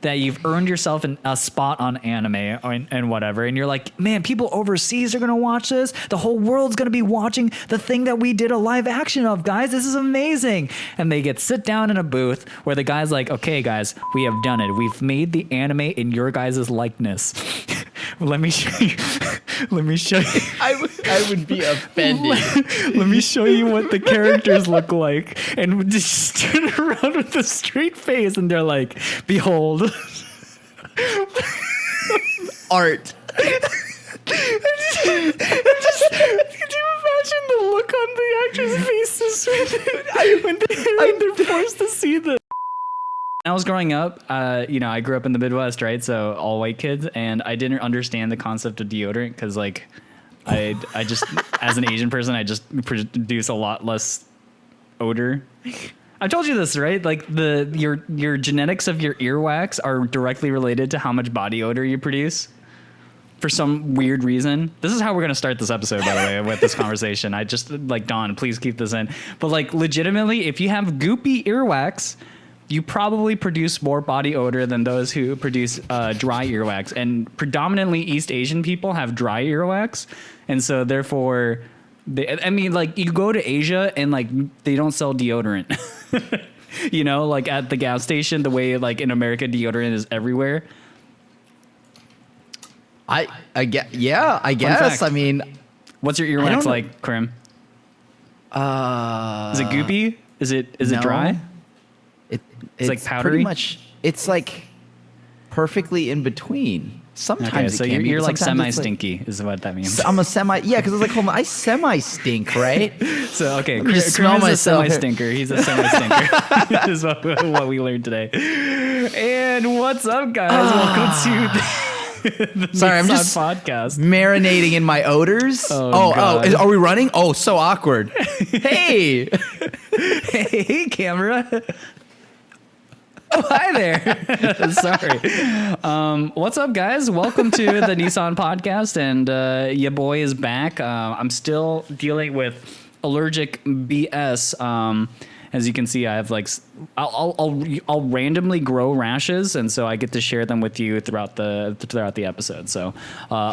that you've earned yourself a spot on anime and whatever, and you're like, man, people overseas are gonna watch this. The whole world's gonna be watching the thing that we did a live action of, guys. This is amazing. And they sit down in a booth where the guy's like, okay, guys, we have done it. We've made the anime in your guys' likeness. Let me show you. Let me show you. I would be offended. Let me show you what the characters look like. And just turn around with a straight face, and they're like, behold. Art. Could you imagine the look on the actors' faces when they're forced to see the... When I was growing up, I grew up in the Midwest, right? So all white kids, and I didn't understand the concept of deodorant because, like, I just, as an Asian person, I just produce a lot less odor. I told you this, right? Like your genetics of your earwax are directly related to how much body odor you produce. For some weird reason. This is how we're going to start this episode, by the way, with this conversation. I just, like, Dawn, please keep this in. But, like, legitimately, if you have goopy earwax, you probably produce more body odor than those who produce dry earwax. And predominantly East Asian people have dry earwax. And so, therefore, you go to Asia and, like, they don't sell deodorant. Like, at the gas station, the way, like, in America, deodorant is everywhere. I guess. I mean, what's your earwax like, Crim? Is it goopy? Is it dry? It's like powdery. Pretty much. It's like perfectly in between. Sometimes so you're like semi-stinky, is what that means. I'm a because I was like, hold on, I semi-stink, right? So okay, Crim is a semi-stinker. He's a semi-stinker. Is what we learned today. And what's up, guys? Welcome to the Sorry, I'm just podcast. Marinating in my odors. Are we running? Oh, so awkward. Hey, hey, camera. Oh, hi there. Sorry. What's up, guys? Welcome to the Niisan podcast, and your boy is back. I'm still dealing with allergic BS. As you can see, I have I'll randomly grow rashes, and so I get to share them with you throughout the episode. So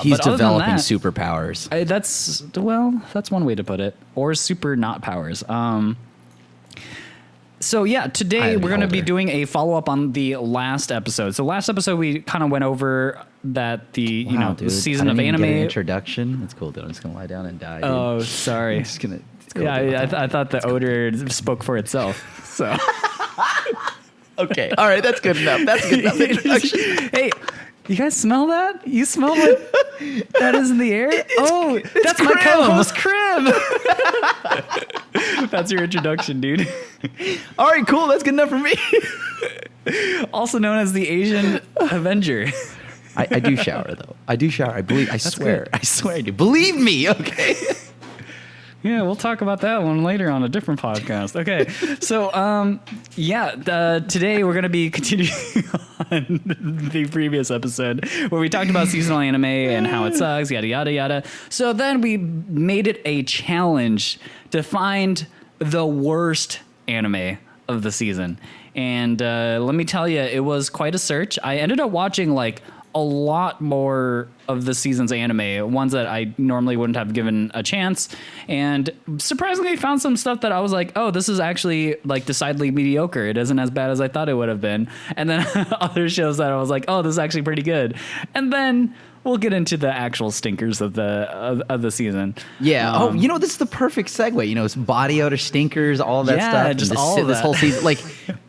he's developing superpowers. That's one way to put it, or super not powers. So yeah, today we're going to be doing a follow-up on the last episode. So last episode we kind of went over that the season of anime. Get an introduction. It's cool, dude. I'm just going to lie down and die. Dude. Oh, sorry. I'm just going to. Cool, yeah, I thought the odor spoke for itself. So okay, all right, that's good enough. That's good enough introduction. Hey, you guys smell that? You smell what that is in the air? That's my co-host, Crim. That's your introduction, dude. All right, cool. That's good enough for me. Also known as the Asian Avenger. I do shower though. I do shower. I believe. I swear. Good. I swear I do. Believe me. Okay. Yeah, we'll talk about that one later on a different podcast. Okay, so today we're going to be continuing on the previous episode where we talked about seasonal anime and how it sucks, yada, yada, yada. So then we made it a challenge to find the worst anime of the season. And let me tell you, it was quite a search. I ended up watching a lot more of the season's anime, ones that I normally wouldn't have given a chance, and surprisingly found some stuff that I was like, oh, this is actually decidedly mediocre. It isn't as bad as I thought it would have been. And then other shows that I was like, oh, this is actually pretty good. And then we'll get into the actual stinkers of the season. Yeah. This is the perfect segue. It's body odor, stinkers, all that stuff. Just all of that. This whole season,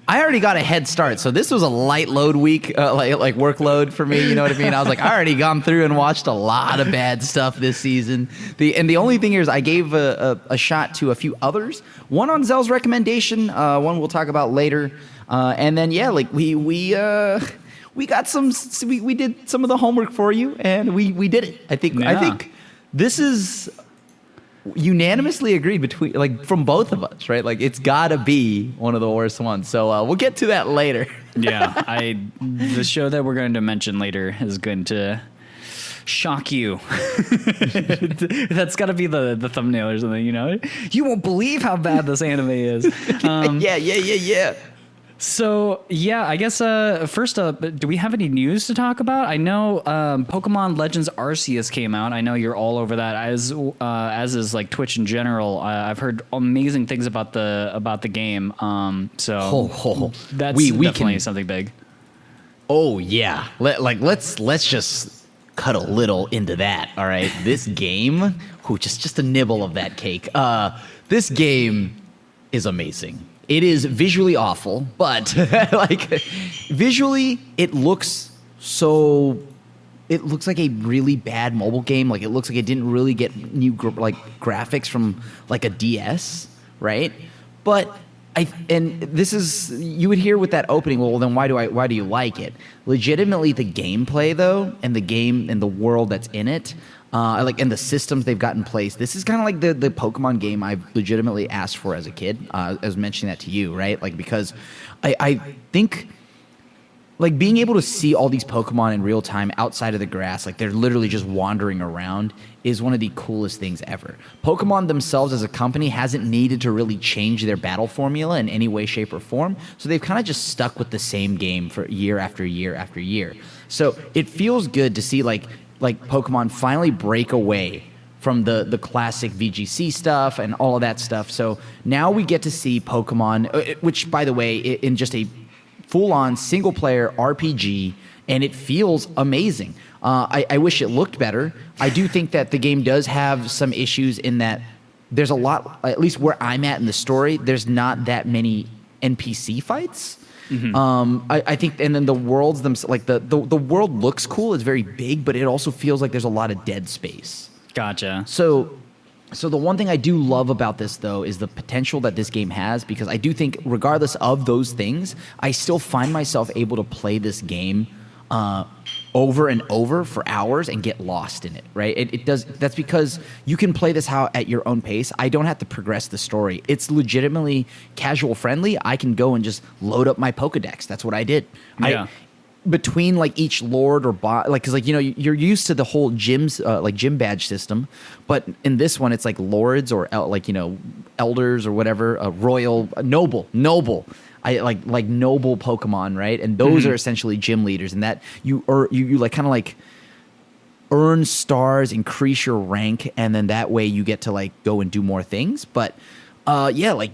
I already got a head start, so this was a light load week, workload for me. You know what I mean? I was I already gone through and watched a lot of bad stuff this season. The only thing here is I gave a shot to a few others. One on Xell's recommendation. One we'll talk about later. And then we got some. We did some of the homework for you, and we did it. I think this is unanimously agreed between from both of us, right? It's gotta be one of the worst ones. So we'll get to that later. Yeah, the show that we're going to mention later is going to shock you. That's got to be the thumbnail or something. You won't believe how bad this anime is. Yeah. So yeah, I guess first up, do we have any news to talk about? I know Pokemon Legends Arceus came out. I know you're all over that, as is like Twitch in general. I've heard amazing things about the game. So that's we definitely can, something big. Oh yeah, let's just cut a little into that. All right, this game, just a nibble of that cake. This game is amazing. It is visually awful, but like visually, it looks like a really bad mobile game. Like it looks like it didn't really get new graphics from like a DS, right? But this is, you would hear with that opening. Well, then why do you like it? Legitimately, the gameplay though, and the game and the world that's in it. And the systems they've got in place. This is kind of like the Pokemon game I've legitimately asked for as a kid. I was mentioning that to you, right? Like, because I think, like, being able to see all these Pokemon in real time outside of the grass, like they're literally just wandering around, is one of the coolest things ever. Pokemon themselves as a company hasn't needed to really change their battle formula in any way, shape, or form. So they've kind of just stuck with the same game for year after year after year. So it feels good to see like Pokemon finally break away from the classic VGC stuff and all of that stuff. So now we get to see Pokemon, which, by the way, in just a full-on single-player RPG, and it feels amazing. I wish it looked better. I do think that the game does have some issues in that there's a lot, at least where I'm at in the story, there's not that many NPC fights. Mm-hmm. I think, and then the worlds themselves, like the world looks cool. It's very big, but it also feels like there's a lot of dead space. Gotcha. So the one thing I do love about this, though, is the potential that this game has, because I do think, regardless of those things, I still find myself able to play this game over and over for hours and get lost in it, right? It does. That's because you can play this at your own pace. I don't have to progress the story. It's legitimately casual friendly. I can go and just load up my Pokedex. That's what I did. Yeah. Between like each lord or bot, like, because like, you know, you're used to the whole gyms, like gym badge system, but in this one it's like lords or like, you know, elders or whatever, royal, noble. I like noble Pokemon, right? And those are essentially gym leaders, and that you like kind of like earn stars, increase your rank, and then that way you get to like go and do more things. But yeah, like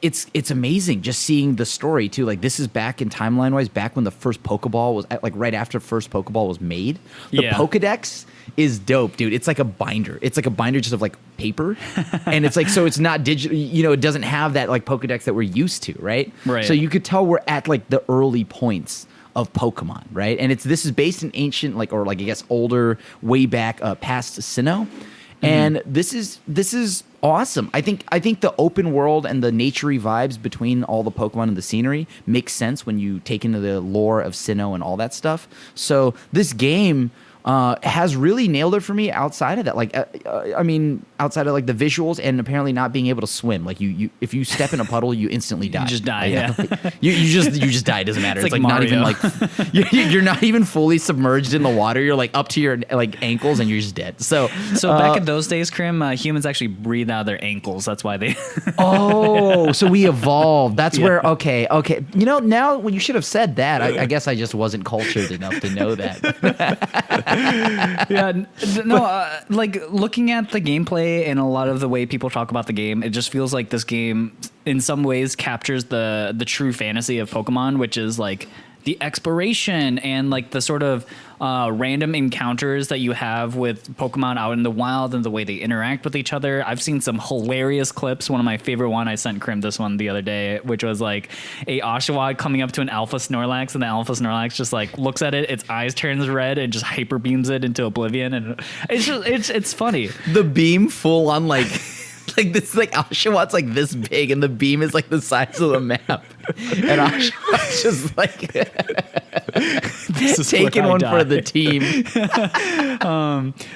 it's amazing just seeing the story too. Like, this is back in timeline wise, back when the first Pokeball was like right after first Pokeball was made. The Pokedex is dope, dude. It's like a binder. It's like a binder just of like paper, and it's like, so it's not digital. You know, it doesn't have that like Pokedex that we're used to, right? Right. So you could tell we're at like the early points of Pokemon, right? And this is based in ancient, like, or like I guess older, way back past Sinnoh. And this is awesome. I think the open world and the naturey vibes between all the Pokemon and the scenery makes sense when you take into the lore of Sinnoh and all that stuff. So this game has really nailed it for me outside of that. Like, I mean, outside of like the visuals and apparently not being able to swim. Like you if you step in a puddle, you instantly die. You just die. You just die. It doesn't matter. It's like not even like you're not even fully submerged in the water. You're like up to your like ankles and you're just dead. So back in those days, Crim, humans actually breathe out their ankles. That's why they. Oh, so we evolved. That's where. Okay. You know, now when you should have said that, I guess I just wasn't cultured enough to know that. Like looking at the gameplay and a lot of the way people talk about the game, it just feels like this game in some ways captures the true fantasy of Pokemon, which is like the exploration and like the sort of random encounters that you have with Pokemon out in the wild and the way they interact with each other. I've seen some hilarious clips. One of my favorite I sent Crim this one the other day, which was like a Oshawott coming up to an Alpha Snorlax, and the Alpha Snorlax just like looks at it, its eyes turns red and just hyper beams it into oblivion, and it's funny. The beam full on like like this, like Oshawott's like this big and the beam is like the size of the map, and Oshawott's just like this is taking where I one die. for the team.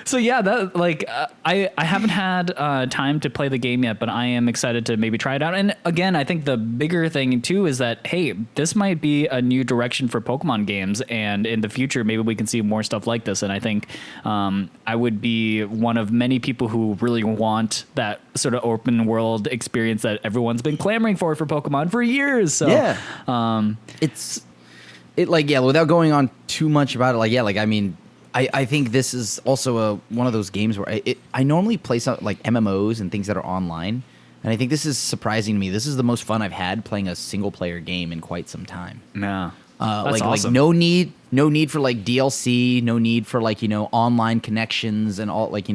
So yeah, that like I haven't had time to play the game yet, but I am excited to maybe try it out. And again, I think the bigger thing too is that hey, this might be a new direction for Pokemon games, and in the future maybe we can see more stuff like this. And I think I would be one of many people who really want that sort of open world experience that everyone's been clamoring for Pokemon for years. So Yeah. Without going on too much about it, I think this is also one of those games where I normally play some like MMOs and things that are online, and I think this is surprising to me. This is the most fun I've had playing a single player game in quite some time. Yeah. That's like awesome. no need for like DLC, no need for like, online connections and all, like,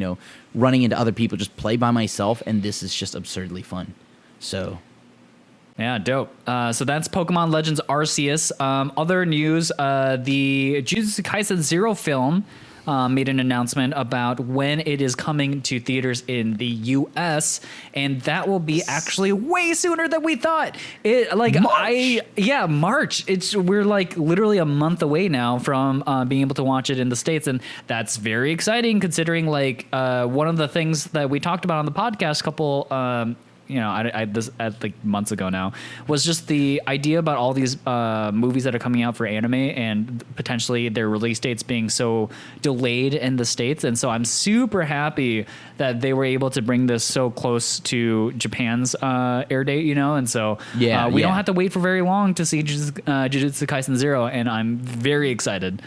running into other people. Just play by myself, and this is just absurdly fun. So yeah, dope. So that's Pokemon Legends Arceus. Other news, the Jujutsu Kaisen Zero film made an announcement about when it is coming to theaters in the U.S., and that will be actually way sooner than we thought. March. We're like literally a month away now from being able to watch it in the States, and that's very exciting considering like one of the things that we talked about on the podcast a couple this at like months ago now, was just the idea about all these movies that are coming out for anime and potentially their release dates being so delayed in the States. And so I'm super happy that they were able to bring this so close to Japan's air date, and so we don't have to wait for very long to see Jujutsu Kaisen Zero, and I'm very excited.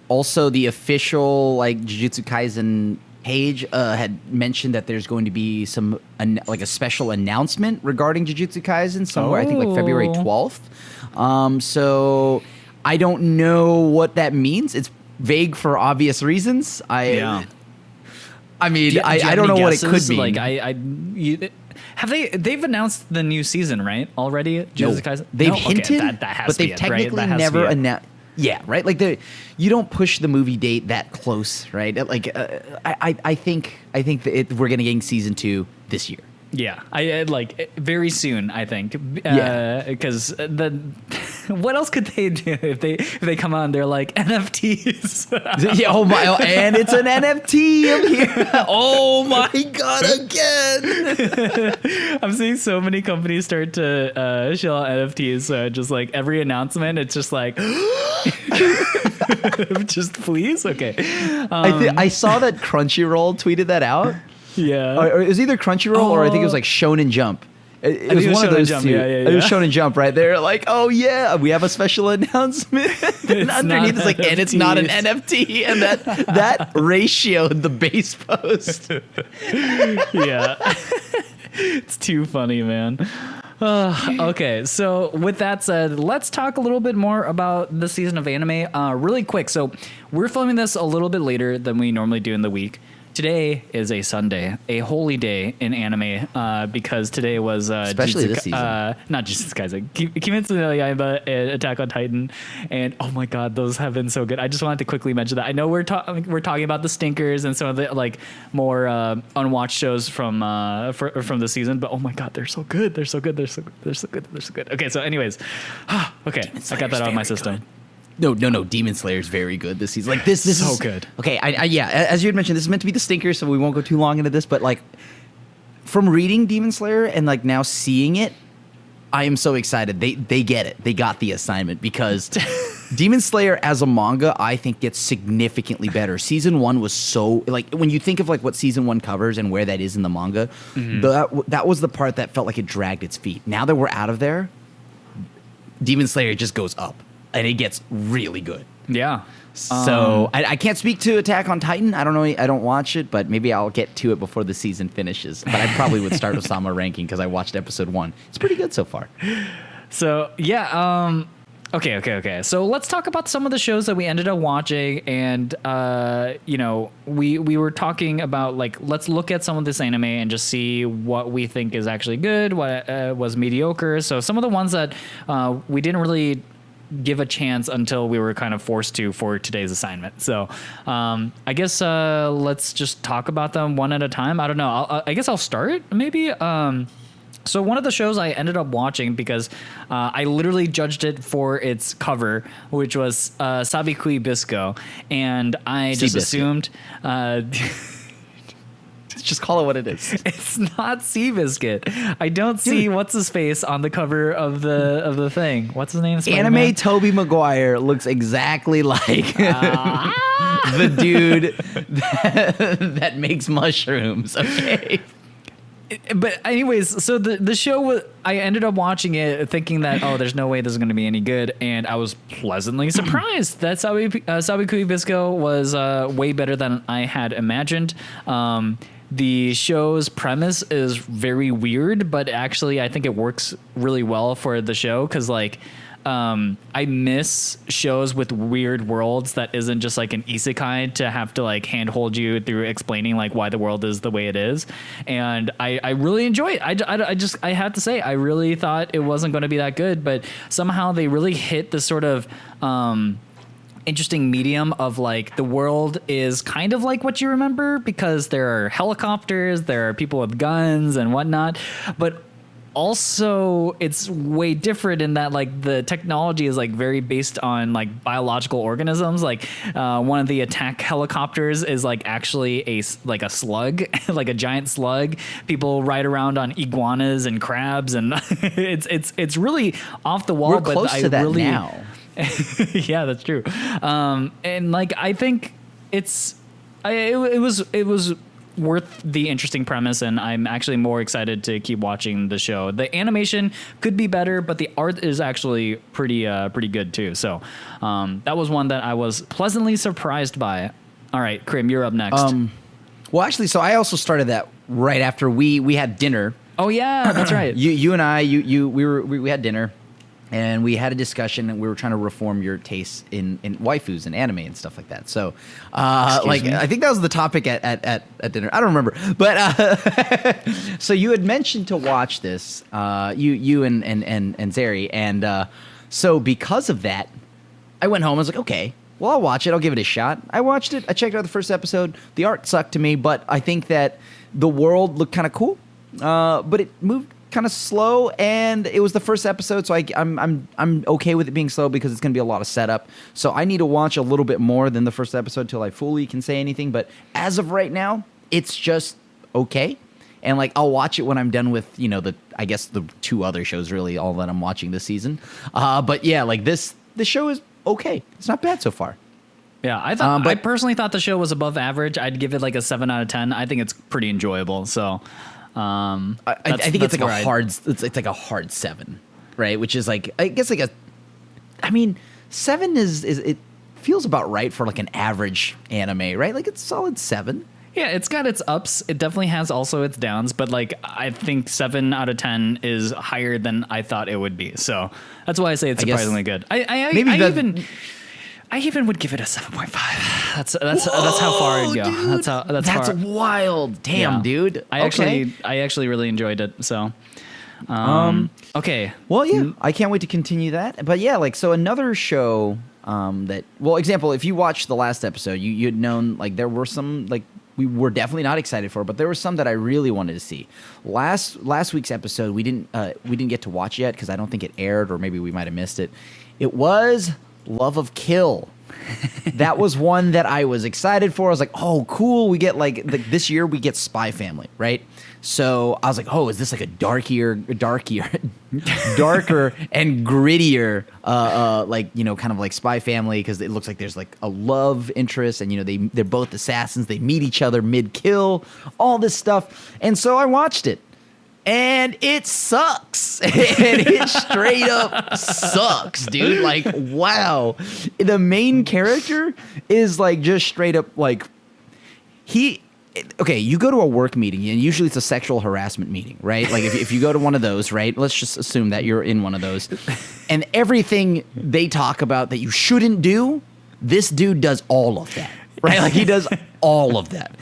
Also, the official like Jujutsu Kaisen page had mentioned that there's going to be a special announcement regarding Jujutsu Kaisen somewhere, I think like February 12th. So I don't know what that means. It's vague for obvious reasons. I don't know what it could mean. They've announced the new season, right? Already? Jujutsu Kaisen? They've hinted, that has but to be they've it, technically right? never announced. Yeah, right. Like you don't push the movie date that close, right? Like I think that we're gonna get season 2 this year. Yeah, I like very soon. I think. Because what else could they do if they come on? They're like NFTs. Yeah. Oh my! And it's an NFT of here. Oh my god! Again. I'm seeing so many companies start to shell out NFTs. Just like every announcement, it's just like, just please, okay. I saw that Crunchyroll tweeted that out. Yeah. Or it was either Crunchyroll or I think it was like Shonen Jump. It was one of those two. Yeah. It was Shonen Jump, right? They're like, oh yeah, we have a special announcement. And underneath it's like, and it's not an NFT. And that ratioed the base post. Yeah. It's too funny, man. Okay, so with that said, let's talk a little bit more about the season of anime really quick. So we're filming this a little bit later than we normally do in the week. Today is a Sunday, a holy day in anime, because today was especially this season, not Jujutsu Kaisen, Kimetsu no Yaiba and Attack on Titan, and oh my god, those have been so good. I just wanted to quickly mention that. I know we're talking about the stinkers and some of the like more unwatched shows from the season, but oh my god, they're so good. They're so good. They're so good. They're so good. They're so good. Okay, so anyways, okay, I got that out of my system. Good. No. Demon Slayer is very good this season. Like this so is good. Okay, as you had mentioned, this is meant to be the stinker, so we won't go too long into this. But like, from reading Demon Slayer and like now seeing it, I am so excited. They get it. They got the assignment because Demon Slayer as a manga, I think gets significantly better. Season 1 was so like when you think of like what season 1 covers and where that is in the manga, that was the part that felt like it dragged its feet. Now that we're out of there, Demon Slayer just goes up. And it gets really good. Yeah. So I can't speak to Attack on Titan. I don't know. I don't watch it, but maybe I'll get to it before the season finishes. But I probably would start Osama ranking because I watched episode 1. It's pretty good so far. So yeah. Okay. So let's talk about some of the shows that we ended up watching, and we were talking about like let's look at some of this anime and just see what we think is actually good, what was mediocre. So some of the ones that we didn't really give a chance until we were kind of forced to for today's assignment. So I guess let's just talk about them one at a time. I don't know. I guess I'll start maybe. So one of the shows I ended up watching because I literally judged it for its cover, which was Sabikui Bisco, and I just assumed Just call it what it is. it's not Seabiscuit. I don't see what's his face on the cover of the thing. What's his name? Anime Tobey Maguire looks exactly like the dude that makes mushrooms. Okay. But anyways, so the show was, I ended up watching it thinking that, oh, there's no way this is going to be any good, and I was pleasantly surprised that Sabikui Bisco was way better than I had imagined. The show's premise is very weird, but actually I think it works really well for the show because like I miss shows with weird worlds that isn't just like an isekai to have to like handhold you through explaining like why the world is the way it is. And I really enjoy it. I have to say, I really thought it wasn't going to be that good, but somehow they really hit the sort of interesting medium of like the world is kind of like what you remember because there are helicopters, there are people with guns and whatnot, but also it's way different in that like the technology is like very based on like biological organisms. Like one of the attack helicopters is like actually a slug, like a giant slug. People ride around on iguanas and crabs, and it's really off the wall. We're close to that now. Yeah, that's true. And like I think it was worth the interesting premise, and I'm actually more excited to keep watching the show. The animation could be better, but the art is actually pretty good too. So that was one that I was pleasantly surprised by. All right, Crim, you're up next. Well, actually, so I also started that right after we had dinner. Oh yeah, that's right. You and I, we had dinner. And we had a discussion, and we were trying to reform your tastes in waifus and anime and stuff like that. So, like, I think that was the topic at dinner. I don't remember, but so you had mentioned to watch this, you and Zeri, and so because of that, I went home. I was like, okay, well, I'll watch it. I'll give it a shot. I watched it. I checked out the first episode. The art sucked to me, but I think that the world looked kind of cool. But it moved kind of slow, and it was the first episode, so I'm okay with it being slow because it's going to be a lot of setup. So I need to watch a little bit more than the first episode till I fully can say anything. But as of right now, it's just okay. And like I'll watch it when I'm done with the two other shows, really all that I'm watching this season. But yeah, like the show is okay. It's not bad so far. Yeah, I personally thought the show was above average. I'd give it like a 7 out of 10. I think it's pretty enjoyable. So. I think it's like a hard 7, right? Which is like, I guess like 7 is it feels about right for like an average anime, right? Like it's solid 7. Yeah, it's got its ups. It definitely has also its downs, but like I think 7 out of 10 is higher than I thought it would be. So that's why I say it's surprisingly good. I even would give it a 7.5. That's how far I'd go. Dude, that's wild. Damn, dude. I actually really enjoyed it. So, okay. Well, yeah, I can't wait to continue that. But yeah, like so another show example, if you watched the last episode, you'd known like there were some like we were definitely not excited for, but there were some that I really wanted to see. Last week's episode, we didn't get to watch yet because I don't think it aired, or maybe we might have missed it. It was Love of Kill. That was one that I was excited for. I was like, oh, cool. We get like this year we get Spy Family, right? So I was like, oh, is this like a darker and grittier, kind of like Spy Family, because it looks like there's like a love interest, and they're both assassins. They meet each other mid-kill, all this stuff. And so I watched it. And it sucks. And it straight up sucks, dude. Like, wow. The main character is like just straight up like you go to a work meeting, and usually it's a sexual harassment meeting, right? Like if you go to one of those, right? Let's just assume that you're in one of those. And everything they talk about that you shouldn't do, this dude does all of that. Right? Like he does all of that.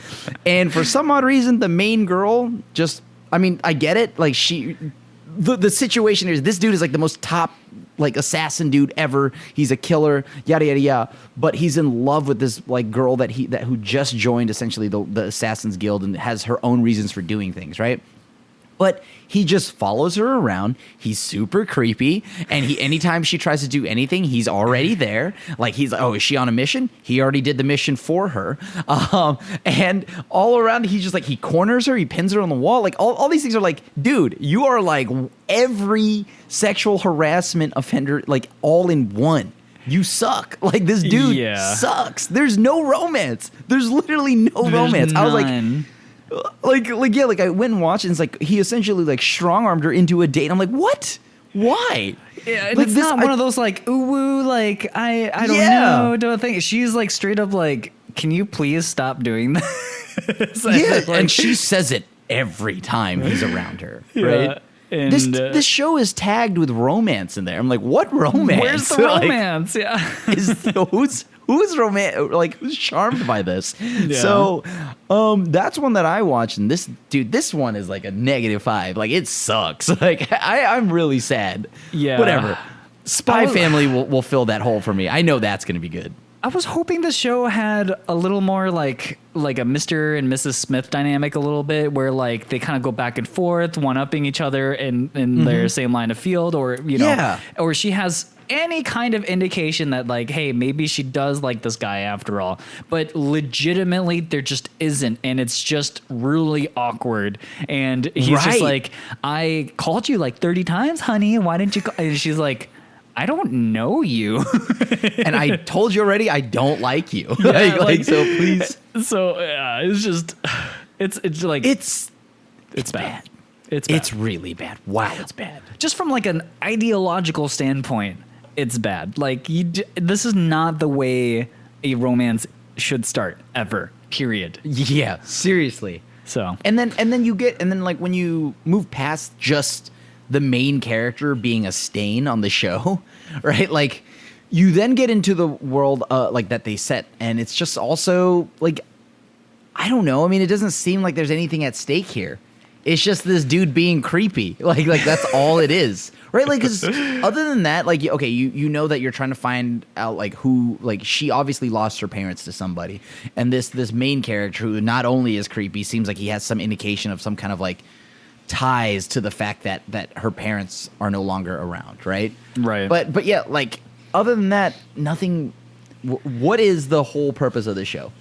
And for some odd reason, the main girl just, I get it. Like the situation is this dude is like the most top like assassin dude ever. He's a killer, yada yada yada. But he's in love with this like girl who just joined essentially the Assassin's Guild and has her own reasons for doing things, right? But he just follows her around. He's super creepy, and anytime she tries to do anything, he's already there. Like he's like, oh, is she on a mission? He already did the mission for her. And all around, he's just like he corners her, he pins her on the wall. Like all these things are like, dude, you are like every sexual harassment offender, like all in one. You suck. Like this dude sucks. There's no romance. There's literally no romance. None. I was like I went and watched it, and it's like he essentially like strong-armed her into a date. I'm like, what? Why? Yeah, like it's not one of those like ooh woo, like I don't know, don't think. She's like straight up like, can you please stop doing this? Yeah, like, and she says it every time he's around her, right? And this show is tagged with romance in there. I'm like, what romance? Where's the romance? Who's romantic? Like, who's charmed by this? Yeah. So, that's one that I watched, and this one is like a -5. Like, it sucks. Like, I'm really sad. Yeah. Whatever. Spy Family will fill that hole for me. I know that's going to be good. I was hoping the show had a little more like a Mr. and Mrs. Smith dynamic a little bit, where like they kind of go back and forth, one-upping each other in their same line of field, or or she has any kind of indication that like, hey, maybe she does like this guy after all. But legitimately, there just isn't, and it's just really awkward. And he's just like, I called you like 30 times, honey. Why didn't you call? And she's like, I don't know you. And I told you already, I don't like you. Like, so please. So it's just, it's like, it's bad. It's really bad. Wow, it's bad. Just from like an ideological standpoint, it's bad. Like this is not the way a romance should start ever. Period. Yeah, seriously. So and then like when you move past just the main character being a stain on the show, right? Like you then get into the world like that they set, and it's just also like, I don't know. I mean, it doesn't seem like there's anything at stake here. It's just this dude being creepy. Like that's all it is, right? Like, 'cause other than that, like, okay, you know that you're trying to find out like who, like she obviously lost her parents to somebody, and this main character who not only is creepy, seems like he has some indication of some kind of like ties to the fact that her parents are no longer around, right? Right. But yeah, like other than that, nothing. What is the whole purpose of the show?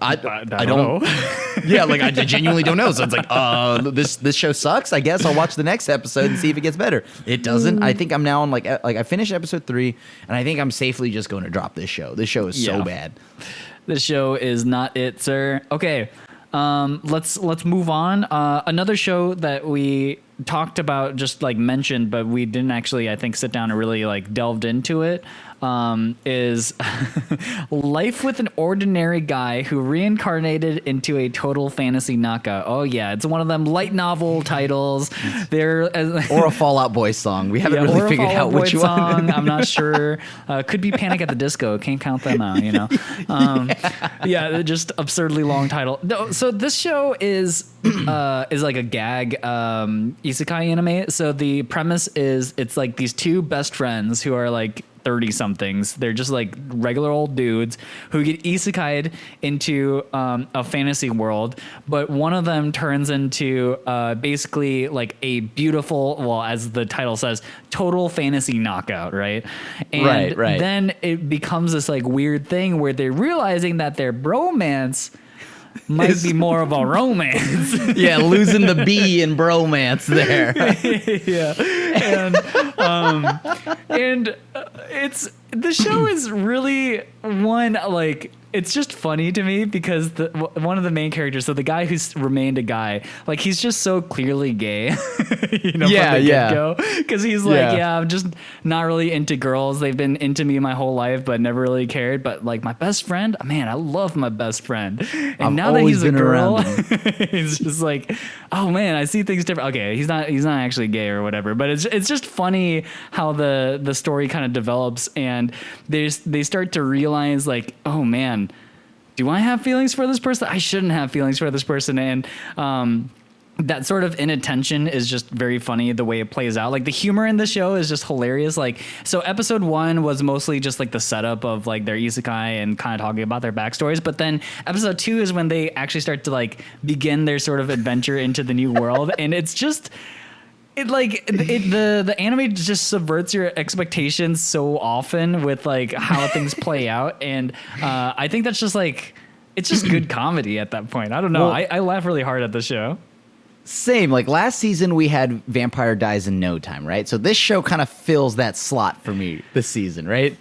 I don't know. Yeah, like I genuinely don't know. So it's like, this show sucks. I guess I'll watch the next episode and see if it gets better. It doesn't. I think I'm now on like I finished episode 3, and I think I'm safely just going to drop this show. This show is so bad. This show is not it, sir. Okay. Let's move on. Another show that we talked about, just like mentioned, but we didn't actually, I think, sit down and really like delved into it, is Life with an Ordinary Guy Who Reincarnated into a Total Fantasy Knockout. Oh yeah, it's one of them light novel titles. Or a Fall Out Boy song. We haven't really figured out which one. I'm not sure. Could be Panic at the Disco. Can't count them out, you know. Yeah, just absurdly long title. No, so this show is like a gag isekai anime. So the premise is it's like these two best friends who are like 30 somethings. They're just like regular old dudes who get isekai'd into a fantasy world, but one of them turns into basically like a beautiful, well, as the title says, total fantasy knockout, right? And right. Then it becomes this like weird thing where they're realizing that their bromance might be more of a romance. Yeah, losing the B in bromance there. Yeah, and it's the show is really one like. It's just funny to me because one of the main characters, so the guy who's remained a guy, like he's just so clearly gay, you know, from the get-go. Because he's like, I'm just not really into girls. They've been into me my whole life, but never really cared. But like my best friend, man, I love my best friend. And now that he's a girl, he's just like, oh man, I see things different. Okay, he's not actually gay or whatever. But it's just funny how the story kind of develops, and they start to realize like, oh man, do I have feelings for this person? I shouldn't have feelings for this person. And that sort of inattention is just very funny the way it plays out. Like the humor in the show is just hilarious. Like, so episode 1 was mostly just like the setup of like their isekai and kind of talking about their backstories. But then episode 2 is when they actually start to like begin their sort of adventure into the new world. And it's just, the anime just subverts your expectations so often with like how things play out. And I think that's just like, it's just good comedy at that point. I don't know. Well, I laugh really hard at the show. Same. Like last season, we had Vampire Dies in No Time, right? So this show kind of fills that slot for me this season, right?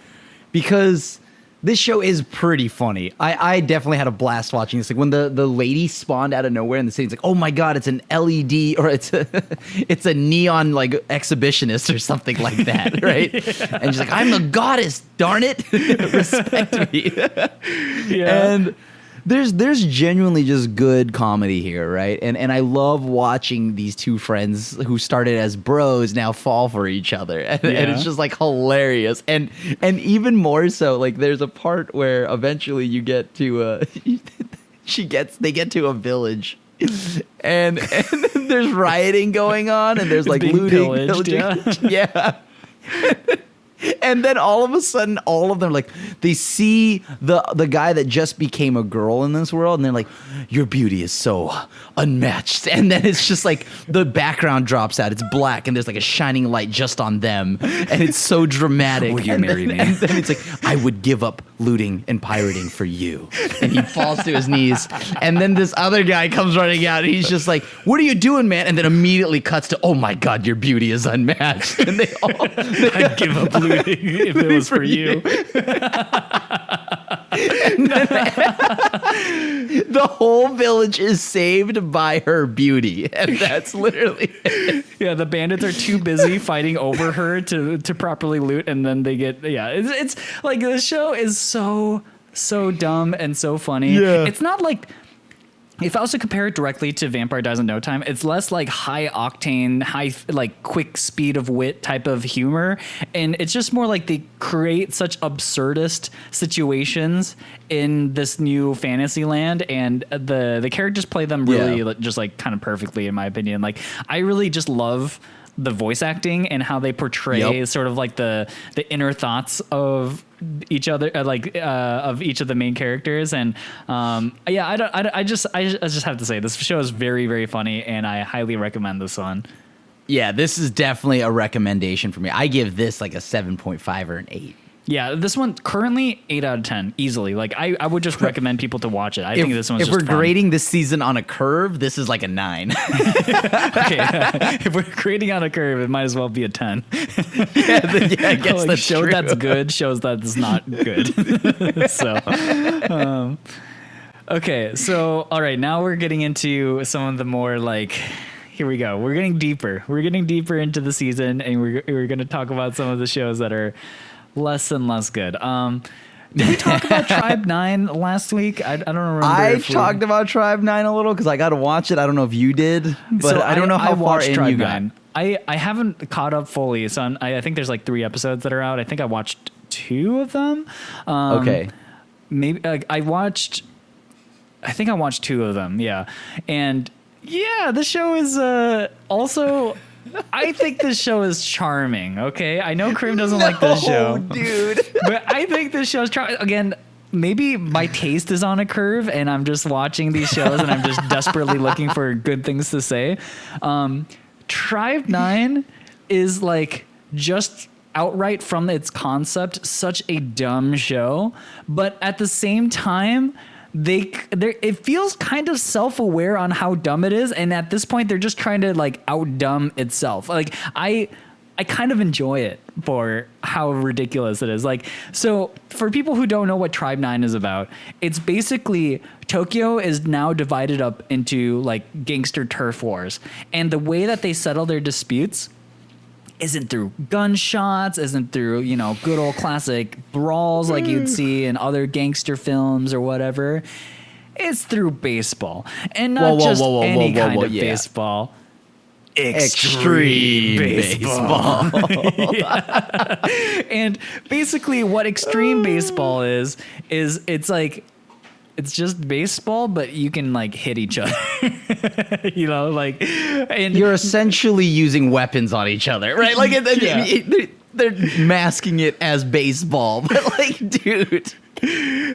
Because this show is pretty funny. I definitely had a blast watching this. Like when the lady spawned out of nowhere in the city, it's like, oh my god, it's an LED or it's a neon like exhibitionist or something like that, right? Yeah. And she's like, I'm the goddess, darn it, respect me. Yeah. And there's genuinely just good comedy here, right? And I love watching these two friends who started as bros now fall for each other, and it's just like hilarious. And even more so, like there's a part where eventually you get to they get to a village. And there's rioting going on, and there's like looting, pillaging. Yeah. And then all of a sudden, all of them, like, they see the guy that just became a girl in this world, and they're like, your beauty is so unmatched. And then it's just like the background drops out. It's black, and there's like a shining light just on them. And it's so dramatic. Will you marry me? And then it's like, I would give up looting and pirating for you. And he falls to his knees. And then this other guy comes running out, and he's just like, what are you doing, man? And then immediately cuts to, oh my God, your beauty is unmatched. And they all... I'd give up looting if it was for you. The whole village is saved by her beauty, and that's literally it. Yeah, the bandits are too busy fighting over her to properly loot, and then they get it's like the show is so dumb and so funny. Yeah. It's not like, if I was to compare it directly to Vampire Dies in No Time, it's less like high octane, like quick speed of wit type of humor. And it's just more like they create such absurdist situations in this new fantasy land. And the characters play them really just like kind of perfectly, in my opinion. Like I really just love the voice acting and how they portray sort of like the inner thoughts of each other, of each of the main characters. And I just have to say, this show is very, very funny, and I highly recommend this one. Yeah, this is definitely a recommendation for me. I give this like a 7.5 or an 8. Yeah, this one currently 8 out of 10 easily. Like I would just recommend people to watch it. I think this one's if just we're fun. Grading this season on a curve, this is like a 9. Okay, if we're grading on a curve, it might as well be a 10. I guess like, that's show true. that's good shows that's not good. Okay, so all right, now we're getting into some of the more like. Here we go. We're getting deeper. We're getting deeper into the season, and we're going to talk about some of the shows that are less and less good. Did we talk about Tribe 9 last week? I don't remember. I talked about Tribe 9 a little because I got to watch it. I don't know if you did, but So I don't know how far in Tribe you got. 9. I haven't caught up fully, so I think there's like 3 episodes that are out. I think I watched 2 of them. Okay. Maybe I think I watched 2 of them. Yeah. And yeah, the show is also... I think this show is charming, okay? I know Crim doesn't like this show. Dude. But I think this show's charming. Again, maybe my taste is on a curve, and I'm just watching these shows, and I'm just desperately looking for good things to say. Tribe 9 is like just outright from its concept such a dumb show, but at the same time... it feels kind of self-aware on how dumb it is, and at this point they're just trying to like out-dumb itself. Like I kind of enjoy it for how ridiculous it is. Like, so for people who don't know what Tribe 9 is about, it's basically Tokyo is now divided up into like gangster turf wars, and the way that they settle their disputes isn't through gunshots, isn't through, good old classic brawls like you'd see in other gangster films or whatever. It's through baseball. And not just any kind of baseball. Extreme baseball. Yeah. And basically what extreme baseball is it's like it's just baseball, but you can like hit each other. You know, like, and You're essentially using weapons on each other, right? Like they're masking it as baseball, but like, dude.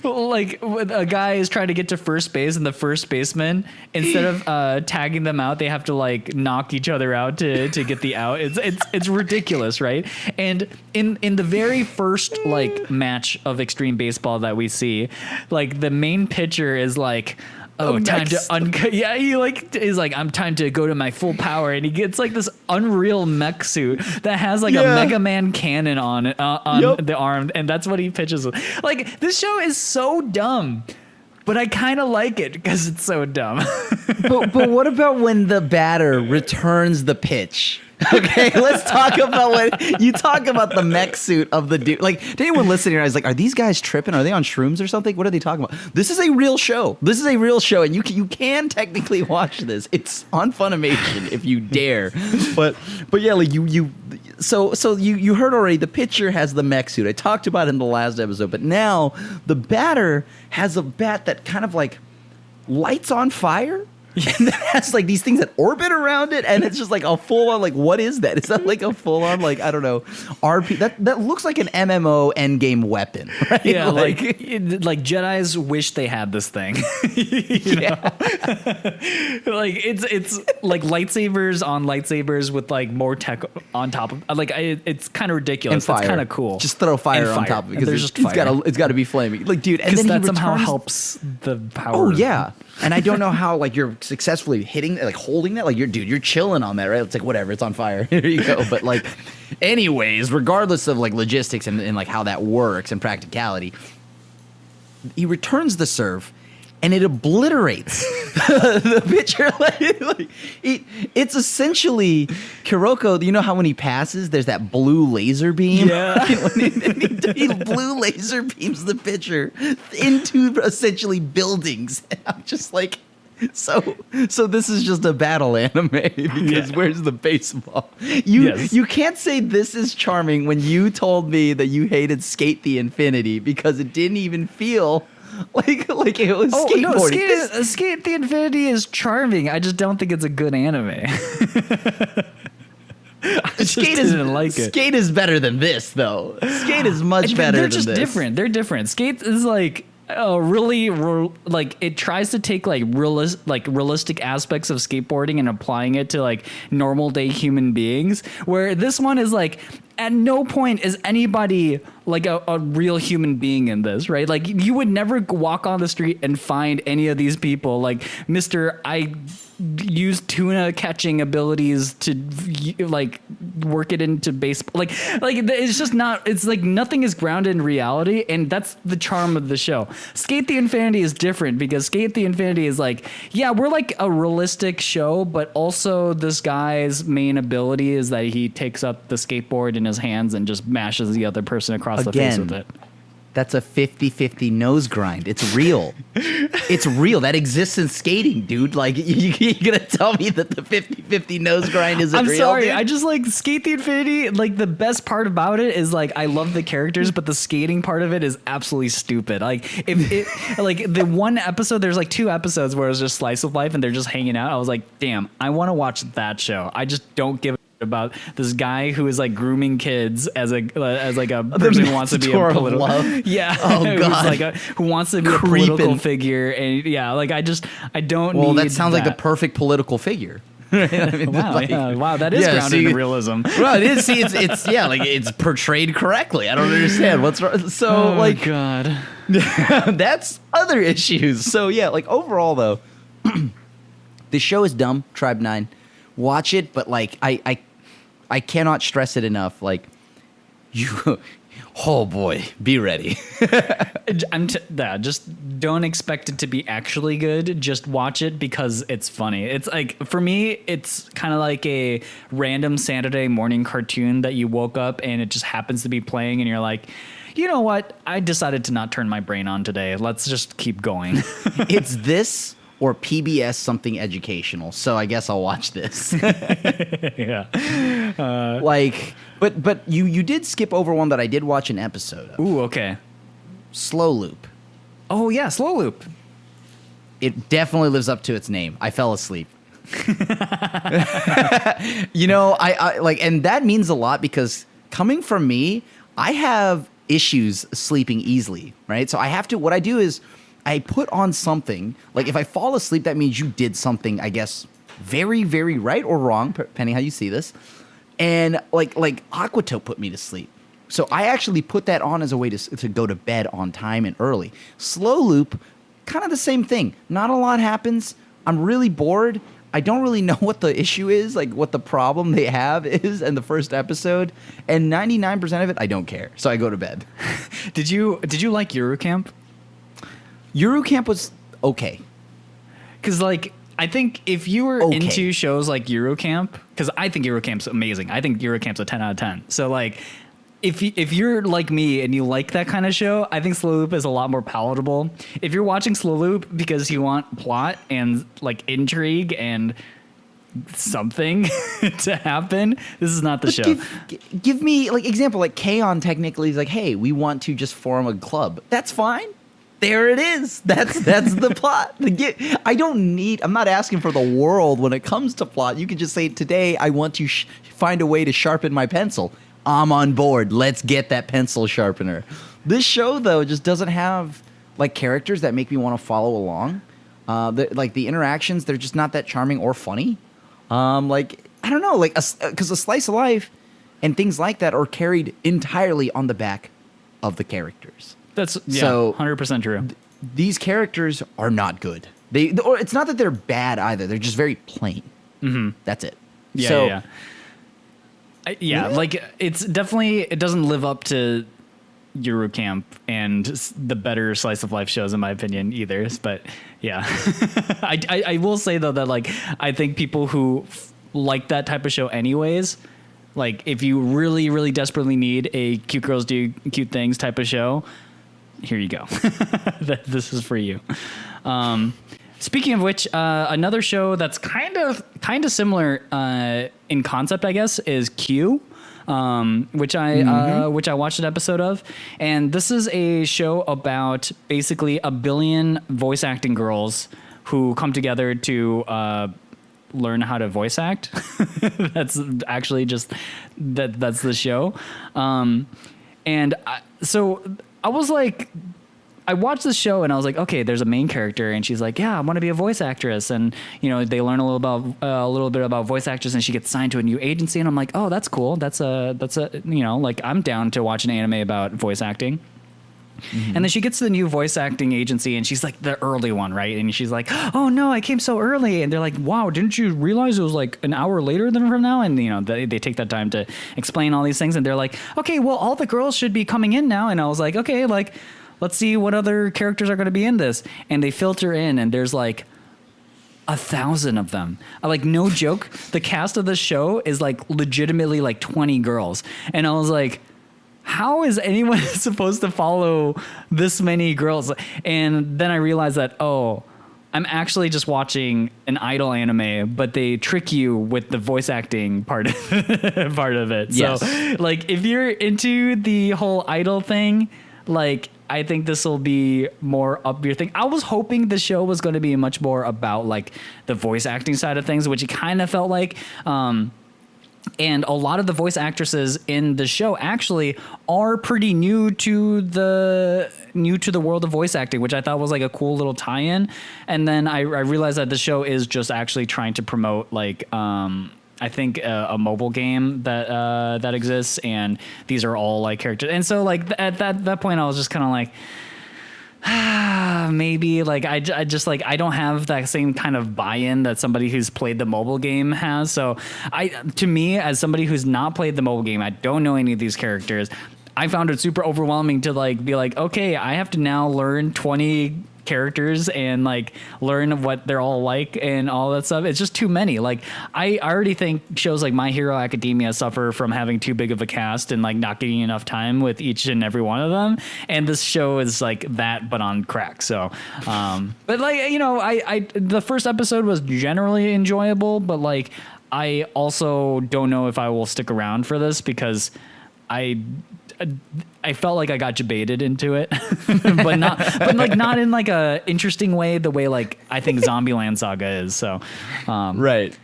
like when a guy is trying to get to first base and the first baseman, instead of tagging them out, they have to like knock each other out to get the out. It's ridiculous, right? And in the very first like match of extreme baseball that we see, like the main pitcher is like, oh, time to uncut. Yeah, he like is like, I'm time to go to my full power, and he gets like this unreal mech suit that has like a Mega Man cannon on it on the arm, and that's what he pitches with. Like, this show is so dumb, but I kind of like it because it's so dumb. But what about when the batter returns the pitch? Okay, let's talk about when you talk about the mech suit of the dude. Like, to anyone listening, I was like, are these guys tripping? Are they on shrooms or something? What are they talking about? This is a real show. This is a real show, and you can technically watch this. It's on Funimation if you dare. But yeah, like so you heard already. The pitcher has the mech suit. I talked about it in the last episode, but now the batter has a bat that kind of like lights on fire. And it has like these things that orbit around it, and it's just like a full on, like, what is that? Is that like a full on, like, I don't know, RP? That looks like an MMO endgame weapon, right? Yeah, like Jedis wish they had this thing. You know? Like it's like lightsabers on lightsabers with like more tech on top of. Like it's kind of ridiculous. And fire. It's kind of cool. Just throw fire on top of it because it's got to be flaming. Like, dude, and then that he somehow returns, helps the power. Oh yeah. And I don't know how, like, you're successfully hitting, like, holding that. Like, you're chilling on that, right? It's like, whatever, it's on fire. Here you go. But, like, anyways, regardless of, like, logistics and like, how that works and practicality, he returns the serve, and it obliterates the pitcher. It's essentially Kuroko. You know how when he passes, there's that blue laser beam? Yeah. he blue laser beams the pitcher into essentially buildings. And I'm just like, so this is just a battle anime because where's the baseball? You can't say this is charming when you told me that you hated Skate the Infinity because it didn't even feel like it was skateboarding. No, Skate the Infinity is charming. I just don't think it's a good anime. Skate is better than this, though. Skate is much better than this. They're just different. They're different. Skate is like really like it tries to take like realistic aspects of skateboarding and applying it to like normal day human beings, where this one is like, at no point is anybody like a real human being in this, right? Like, you would never walk on the street and find any of these people like, Mr. I use tuna catching abilities to like work it into baseball. Like it's just not, it's like nothing is grounded in reality, and that's the charm of the show. Skate the Infinity is different because Skate the Infinity is like, yeah, we're like a realistic show, but also this guy's main ability is that he takes up the skateboard in his hands and just mashes the other person across the face with it. That's a 50-50 nose grind. It's real. It's real. That exists in skating, dude. Like, you're going to tell me that the 50-50 nose grind isn't real? I'm sorry. Dude? I just like Skate the Infinity. Like, the best part about it is like, I love the characters, but the skating part of it is absolutely stupid. Like, if it, like the one episode, there's like 2 episodes where it's just slice of life and they're just hanging out. I was like, damn, I want to watch that show. I just don't give about this guy who is like grooming kids as like a person who wants to be a political yeah oh god who wants to be a political figure, and like I don't need that sounds like the perfect political figure. I mean, wow, that is grounded in realism. Well, it is. See, it's like it's portrayed correctly. I don't understand what's wrong. So God, that's other issues. So yeah, like overall though, the show is dumb. Tribe 9. Watch it, but like I cannot stress it enough. Like, you, oh boy, be ready. Just don't expect it to be actually good. Just watch it because it's funny. It's like, for me, it's kind of like a random Saturday morning cartoon that you woke up and it just happens to be playing, and you're like, you know what? I decided to not turn my brain on today. Let's just keep going. It's this or PBS something educational. So I guess I'll watch this. Yeah. But you did skip over one that I did watch an episode of. Ooh, okay. Slow Loop. Oh yeah, Slow Loop. It definitely lives up to its name. I fell asleep. I like, and that means a lot because coming from me, I have issues sleeping easily, right? So I have to, what I do is I put on something, like if I fall asleep, that means you did something, I guess, very, very right or wrong, depending how you see this. And like Aquato put me to sleep. So I actually put that on as a way to go to bed on time and early. Slow Loop, kind of the same thing. Not a lot happens. I'm really bored. I don't really know what the issue is, like what the problem they have is in the first episode, and 99% of it, I don't care. So I go to bed. Did you like Eurocamp? Eurocamp was okay. Because like I think if you were into shows like Eurocamp, because I think Eurocamp's amazing. I think Eurocamp's a 10 out of 10. So like if you're like me and you like that kind of show, I think Slow Loop is a lot more palatable. If you're watching Slow Loop because you want plot and like intrigue and something to happen, this is not the show. Give me like example, like K-On! Technically is like, hey, we want to just form a club. That's fine. There it is. That's the plot. I'm not asking for the world when it comes to plot. You can just say, today I want to find a way to sharpen my pencil. I'm on board. Let's get that pencil sharpener. This show, though, just doesn't have like characters that make me want to follow along. The interactions, they're just not that charming or funny. I don't know, because a slice of life and things like that are carried entirely on the back of the characters. That's so 100% true. These characters are not good. Or it's not that they're bad either. They're just very plain. Mm-hmm. That's it. Yeah. Like it's definitely, it doesn't live up to Eurocamp and the better slice of life shows in my opinion either. But yeah, I will say though that like I think people who like that type of show anyways, like if you really, really desperately need a cute girls do cute things type of show, here you go. This is for you. Speaking of which, another show that's kind of similar in concept, I guess, is Q, which I watched an episode of, and this is a show about basically a billion voice acting girls who come together to learn how to voice act. That's actually just that's the show, so I was like. I watched this show and I was like, okay, there's a main character and she's like, yeah, I want to be a voice actress. And, you know, they learn a little bit about voice actors and she gets signed to a new agency. And I'm like, oh, that's cool. That's a, you know, like I'm down to watch an anime about voice acting. Mm-hmm. And then she gets to the new voice acting agency and she's like the early one, right? And she's like, oh no, I came so early. And they're like, wow, didn't you realize it was like an hour later than from now? And, you know, they take that time to explain all these things. And they're like, okay, well, all the girls should be coming in now. And I was like, okay, like, let's see what other characters are going to be in this. And they filter in and there's like 1,000 of them. Like, no joke. The cast of the show is like legitimately like 20 girls. And I was like, how is anyone supposed to follow this many girls? And then I realized that, oh, I'm actually just watching an idol anime, but they trick you with the voice acting part of it. Yes. So like if you're into the whole idol thing, like I think this will be more up your thing. I was hoping the show was going to be much more about like the voice acting side of things, which it kind of felt like. And a lot of the voice actresses in the show actually are pretty new to the world of voice acting, which I thought was like a cool little tie-in. And then I realized that the show is just actually trying to promote like I think a mobile game that exists, and these are all like characters. And so like at that point, I was just kind of like, maybe like I just like I don't have that same kind of buy-in that somebody who's played the mobile game has. So to me, as somebody who's not played the mobile game, I don't know any of these characters. I found it super overwhelming to like be like, okay, I have to now learn 20 characters and like learn what they're all like and all that stuff. It's just too many. Like I already think shows like My Hero Academia suffer from having too big of a cast and like not getting enough time with each and every one of them. And this show is like that, but on crack. So, but like, you know, I the first episode was generally enjoyable, but like, I also don't know if I will stick around for this because I felt like I got jebaited into it, but not in like a interesting way, the way like I think Zombieland Saga is. So, Right.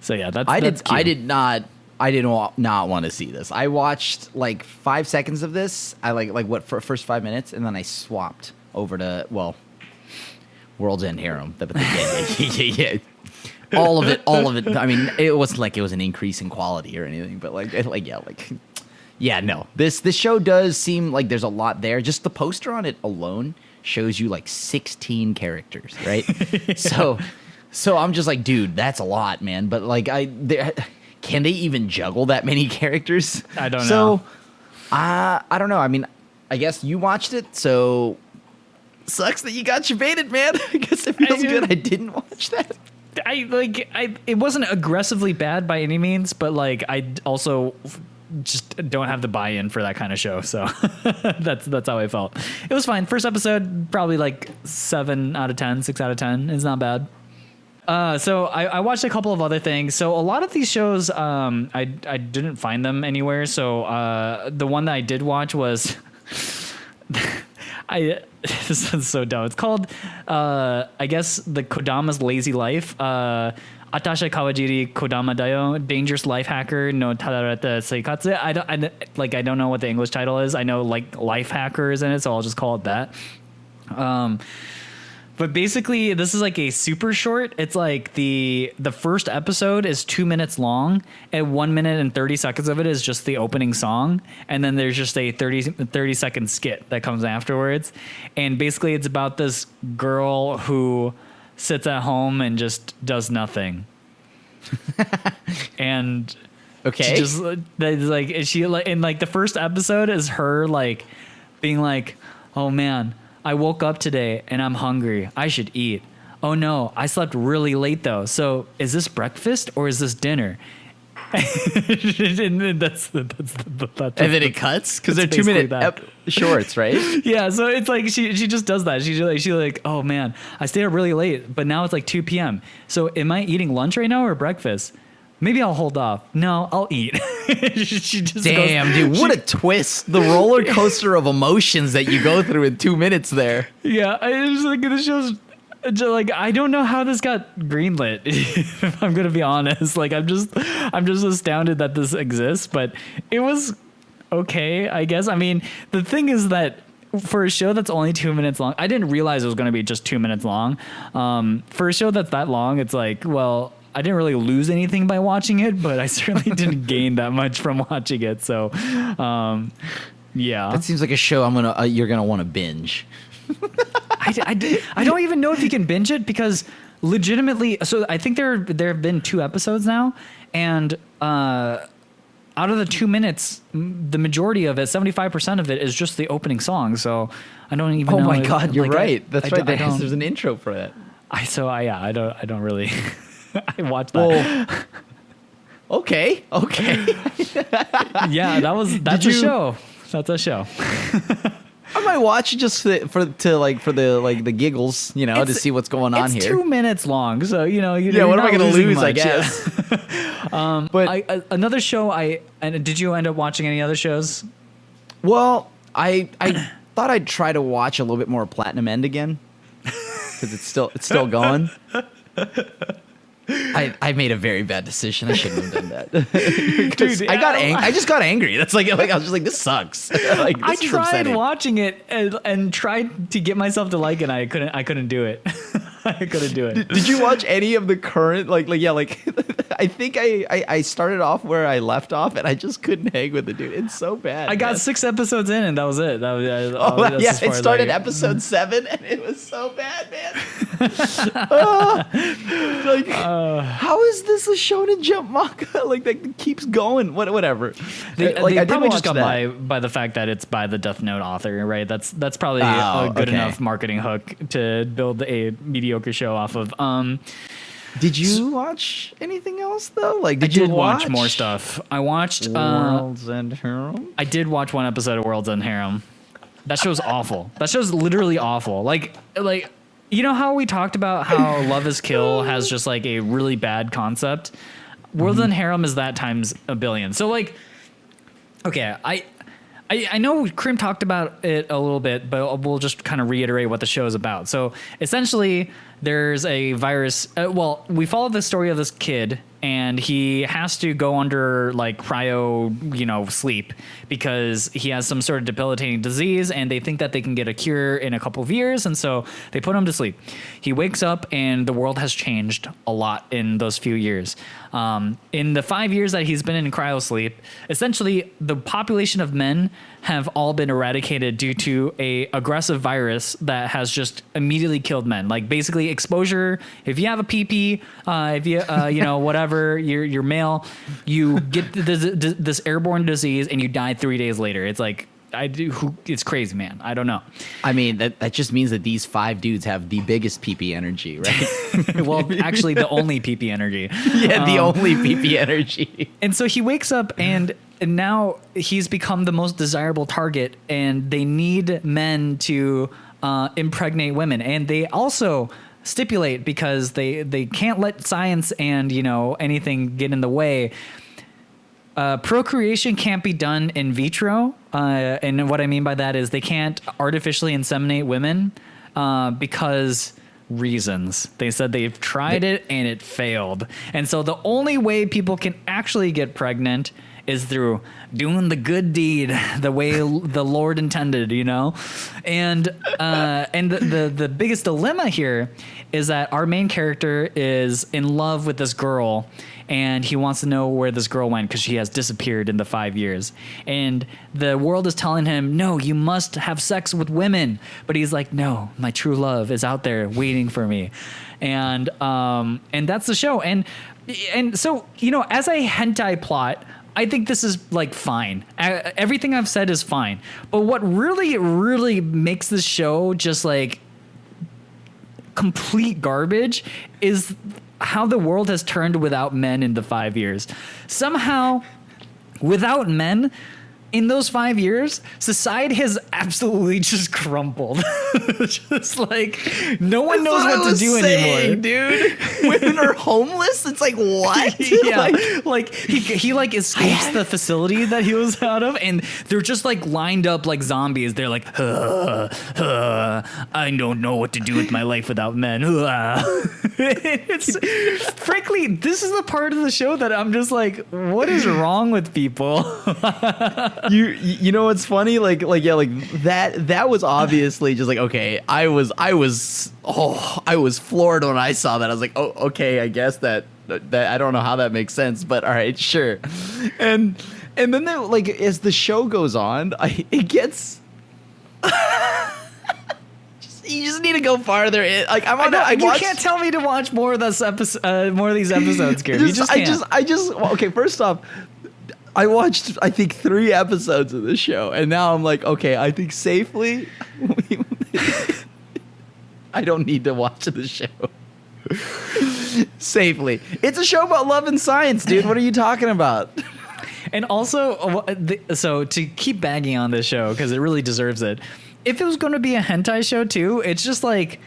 So yeah, I did not want to see this. I watched like 5 seconds of this. I like what for first 5 minutes, and then I swapped over to World's End Harem. Yeah. All of it. I mean, it wasn't like it was an increase in quality or anything, but no. This show does seem like there's a lot there. Just the poster on it alone shows you like 16 characters, right? Yeah. So I'm just like, dude, that's a lot, man. But like, can they even juggle that many characters? I don't know. So I don't know. I mean, I guess you watched it, so sucks that you got jebaited, man. I guess it feels good I didn't watch that. It wasn't aggressively bad by any means, but like I also just don't have the buy-in for that kind of show, so that's how I felt. It was fine. First episode, probably like 7 out of 10, 6 out of 10. It's not bad. So I watched a couple of other things. So a lot of these shows, I didn't find them anywhere. So the one that I did watch was this is so dumb. It's called I guess the Kodama's Lazy Life. Atasha Kawajiri Kodama Dayo, Dangerous Lifehacker no Tadarata Seikatsu. I don't know what the English title is. I know like Lifehacker is in it, so I'll just call it that. But basically, this is like a super short. It's like the first episode is 2 minutes long, and 1 minute and 30 seconds of it is just the opening song, and then there's just a 30-second skit that comes afterwards. And basically, it's about this girl who sits at home and just does nothing. And okay, she just in like the first episode is her like being like, oh man, I woke up today and I'm hungry. I should eat. Oh no, I slept really late though. So is this breakfast or is this dinner? And that's and then it cuts because they're 2 minute shorts, right? Yeah, so it's like she just does that. She like, oh man, I stayed up really late, but now it's like 2 p.m. So am I eating lunch right now or breakfast? Maybe I'll hold off. No, I'll eat. She just dude, what a twist. The roller coaster of emotions that you go through in 2 minutes there. Yeah, I was like, this show's like, I don't know how this got greenlit, if I'm gonna be honest. Like, I'm just astounded that this exists, but it was okay, I guess. I mean, the thing is that for a show that's only 2 minutes long, I didn't realize it was gonna be just 2 minutes long. For a show that's that long, it's like, well, I didn't really lose anything by watching it, but I certainly didn't gain that much from watching it. So, yeah, that seems like a show you're gonna want to binge. I don't even know if you can binge it because legitimately, so I think there have been 2 episodes now, and out of the 2 minutes, the majority of it, 75% of it, is just the opening song. So I don't even know. Oh my God, you're right. That's right. There's an intro for that. I don't really. I watched that. Well, okay. Yeah, that's a show. That's a show. I might watch it just for the giggles, to see what's going on here. It's 2 minutes long, so what am I going to lose? Much, I guess. But another show. Did you end up watching any other shows? Well, I thought I'd try to watch a little bit more Platinum End again because it's still going. I made a very bad decision. I shouldn't have done that. Dude, I just got angry. That's like I was just like, this sucks. Like, this I tried watching it and tried to get myself to like it. And I couldn't do it. I couldn't do it. Did you watch any of the current I think I started off where I left off and I just couldn't hang with it, dude. It's so bad. I got 6 episodes in and that was it. It started episode 7 and it was so bad, man. How is this a Shonen Jump manga? Like that keeps going. Whatever. They probably just got by the fact that it's by the Death Note author, right? That's probably a good enough marketing hook to build a mediocre show off of. Did you watch anything else though? Like, I did watch more stuff. I watched World's End Harem. I did watch one episode of World's End Harem. That show's awful. That show's literally awful. Like you know how we talked about how Love is Kill has just like a really bad concept? World's End Harem is that times a billion. So like Okay, I know Crim talked about it a little bit, but we'll just kind of reiterate what the show is about. So essentially, there's a virus. We follow the story of this kid, and he has to go under like cryo, sleep because he has some sort of debilitating disease, and they think that they can get a cure in a couple of years, and so they put him to sleep. He wakes up, and the world has changed a lot in those few years. In the 5 years that he's been in cryo sleep, essentially the population of men have all been eradicated due to a aggressive virus that has just immediately killed men. Like basically exposure. If you have a PP, if you whatever, you're male, you get this airborne disease and you die 3 days later. It's like it's crazy, man. I don't know. I mean, that just means that these 5 dudes have the biggest PP energy, right? Well, actually, the only PP energy. Yeah, the only PP energy. And so he wakes up, and now he's become the most desirable target, and they need men to impregnate women. And they also stipulate, because they can't let science and anything get in the way. Procreation can't be done in vitro, and what I mean by that is they can't artificially inseminate women because reasons. They said they've tried it and it failed, and so the only way people can actually get pregnant is through doing the good deed the way the Lord intended, and the biggest dilemma here is that our main character is in love with this girl, and he wants to know where this girl went because she has disappeared in the 5 years. And the world is telling him, no, you must have sex with women. But he's like, no, my true love is out there waiting for me. And that's the show. And so, as a hentai plot, I think this is like fine. Everything I've said is fine. But what really, really makes this show just like complete garbage is how the world has turned without men in the 5 years. Somehow, without men, in those 5 years, society has absolutely just crumbled. Just like no one knows what to do anymore, dude. Women are homeless. It's like what? Yeah, like he like escapes the facility that he was out of, and they're just like lined up like zombies. They're like, I don't know what to do with my life without men. It's frankly, this is the part of the show that I'm just like, what is wrong with people? You know what's funny? Like that was obviously just like, okay, I was floored when I saw that. I was like, oh, okay, I guess that I don't know how that makes sense, but all right, sure. And then as the show goes on, it gets you just need to go farther in. Like you can't tell me to watch more of this episode, more of these episodes, Gary. You just can't. Okay, first off, I watched, I think, 3 episodes of the show, and now I'm like, okay, I think safely, I don't need to watch the show. Safely. It's a show about love and science, dude. What are you talking about? And also, so to keep bagging on this show, because it really deserves it, if it was going to be a hentai show too, it's just like...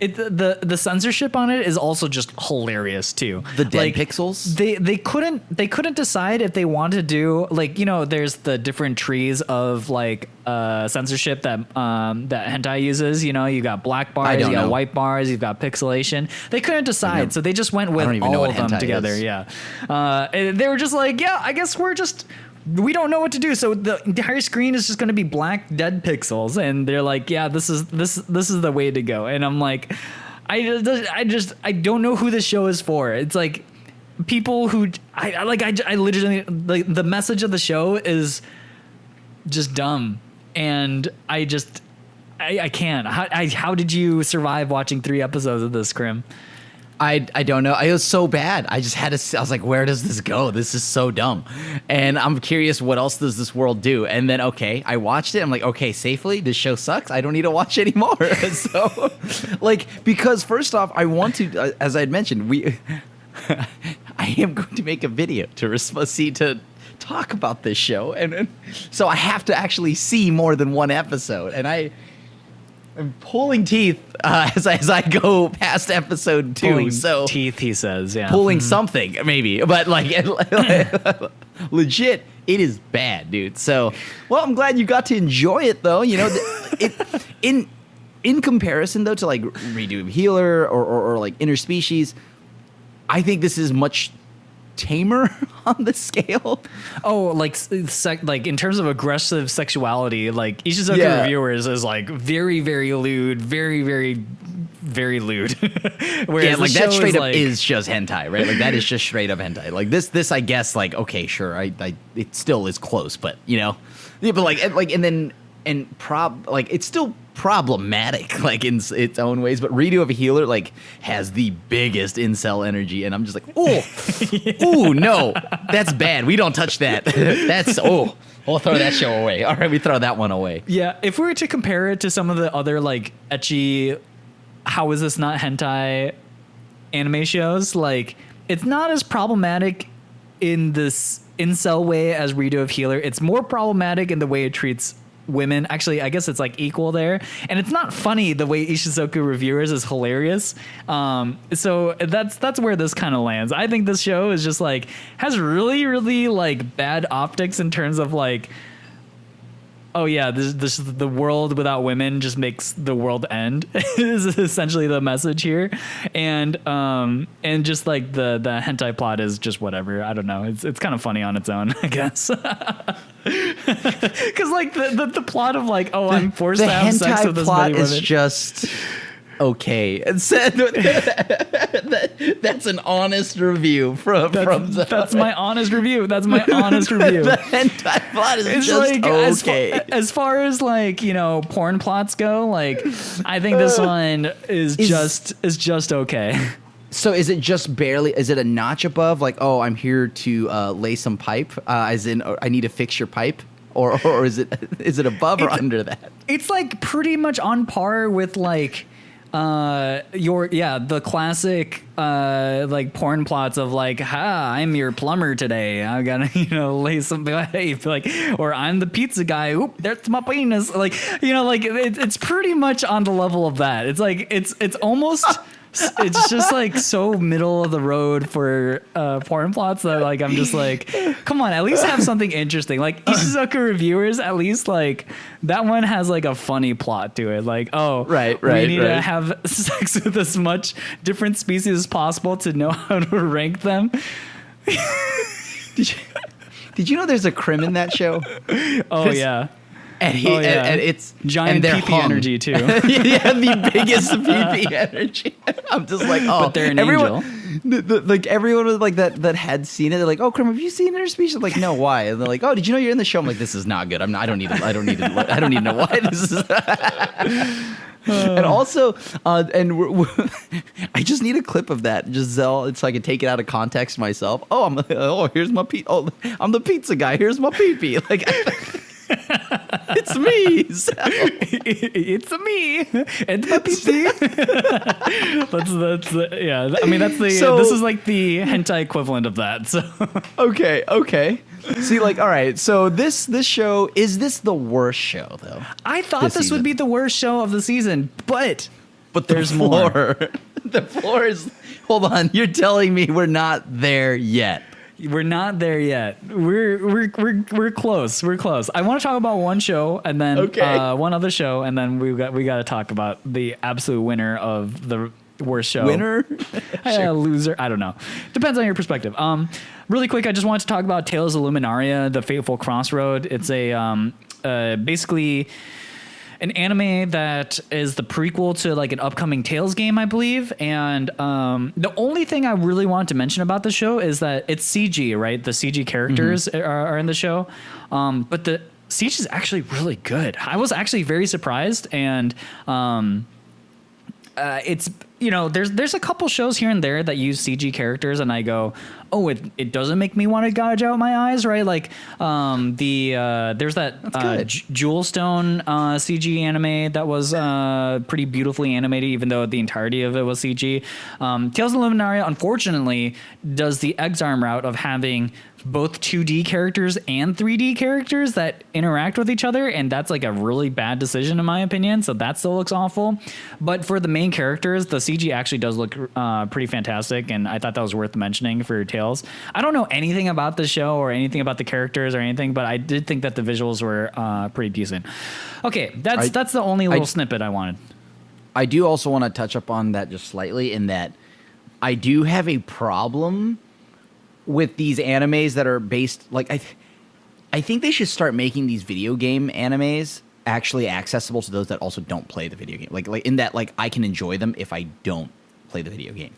the censorship on it is also just hilarious too. The dead pixels. They couldn't decide if they wanted to do there's the different trees of like censorship that hentai uses. You got black bars, you got white bars, you've got pixelation. They couldn't decide, so they just went with all of them together. Yeah, and they were just like, yeah, I guess we don't know what to do, so the entire screen is just going to be black dead pixels, and they're like, yeah, this is the way to go. And I'm like, I don't know who this show is for. It's like people who I literally, like, the message of the show is just dumb, and I can't. How did you survive watching 3 episodes of this, Crim? I don't know. It was so bad. I was like, where does this go? This is so dumb. And I'm curious, what else does this world do? And then, okay, I watched it. I'm like, okay, safely, this show sucks. I don't need to watch it anymore. So, because first off, I want to, as I had mentioned, I am going to make a video to talk about this show. And so I have to actually see more than one episode. And I'm pulling teeth as I go past episode 2. Pulling teeth, he says, yeah. Pulling something, maybe. But legit, It is bad, dude. So, well, I'm glad you got to enjoy it, though. You know, in comparison, though, to like Redo of Healer or like Interspecies, I think this is much tamer on the scale. Oh, like like in terms of aggressive sexuality, like Ishizoku Reviewers is like very, very lewd, very, very, very lewd. Whereas like that straight up like, is just hentai, right? Like that is just straight up hentai. Like this, I guess, like okay, sure, I it still is close, but you know, yeah, but like it's still problematic, like in its own ways. But Redo of a Healer like has the biggest incel energy, and I'm just like, oh no, that's bad. We don't touch that. That's we'll throw that show away. All right, we throw that one away. Yeah, if we were to compare it to some of the other like ecchi, how is this not hentai anime shows? Like, it's not as problematic in this incel way as Redo of Healer. It's more problematic in the way it treats women. Actually, I guess it's like equal there, and it's not funny. The way Ishizoku Reviewers is hilarious. So that's where this kind of lands. I think this show is just like has really, really like bad optics in terms of like, oh yeah, this the world without women just makes the world end is essentially the message here, and just like the hentai plot is just whatever. I don't know. It's kind of funny on its own, I guess. Because like the plot of like, oh, I'm forced to have sex with this many women. The hentai plot is just okay. And said that's an honest review from that's my honest review. That's my honest review. The hentai plot is it's just like, okay. As far as like, you know, porn plots go, like I think this one is just okay. So is it just barely? Is it a notch above? Like, oh, I'm here to lay some pipe, as in I need to fix your pipe, or is it above or under that? It's like pretty much on par with like the classic like porn plots of like, I'm your plumber today. I gotta lay some pipe, like, or I'm the pizza guy. Oop, there's my penis. Like, like it's pretty much on the level of that. It's like it's almost. It's just like so middle of the road for porn plots that like I'm just like, come on, at least have something interesting. Like Ishizoku Reviewers, at least like that one has like a funny plot to it. Like, oh, we need to have sex with as much different species as possible to know how to rank them. Did you know there's a crim in that show? Oh yeah. And and it's giant pee-pee energy too. Yeah, the biggest pee-pee energy. I'm just like, oh, but they're an angel. Like everyone was like that had seen it. They're like, oh, Crim, have you seen Interspecies? Like, no, why? And they're like, oh, did you know you're in the show? I'm like, this is not good. I don't need to know why this is. And also, I just need a clip of that, Giselle, so I can take it out of context myself. Here's my I'm the pizza guy. Here's my pee-pee. Like. It's me. It's me. It's my PC. Yeah. I mean, that's the. This is like the hentai equivalent of that. So. Okay. See, like, all right. So this show, is this the worst show though? I thought this would be the worst show of the season, but there's more. The floor is. Hold on. You're telling me we're not there yet. We're not there yet. We're close. We're close. I want to talk about one show and then one other show, and then we got to talk about the absolute winner of the worst show. Winner? Sure. Loser? I don't know. Depends on your perspective. Really quick, I just wanted to talk about Tales of Luminaria: The Fateful Crossroad. It's a basically an anime that is the prequel to like an upcoming Tales game, I believe. And the only thing I really wanted to mention about the show is that it's CG, right? The CG characters are in the show. But the CG is actually really good. I was actually very surprised. And it's, there's a couple shows here and there that use CG characters and I go, oh, it doesn't make me want to gouge out my eyes, right? Like there's that Jewel Stone CG anime that was pretty beautifully animated, even though the entirety of it was CG. Tales of Luminaria, unfortunately, does the Exarm route of having both 2D characters and 3D characters that interact with each other, and that's like a really bad decision in my opinion, so that still looks awful. But for the main characters, the CG actually does look pretty fantastic, and I thought that was worth mentioning for Tales details. I don't know anything about the show or anything about the characters or anything, but I did think that the visuals were pretty decent. Okay, that's the only little snippet I wanted. I do also want to touch up on that just slightly, in that I do have a problem with these animes that are based, like, I think they should start making these video game animes actually accessible to those that also don't play the video game. Like in that, like, I can enjoy them if I don't play the video game.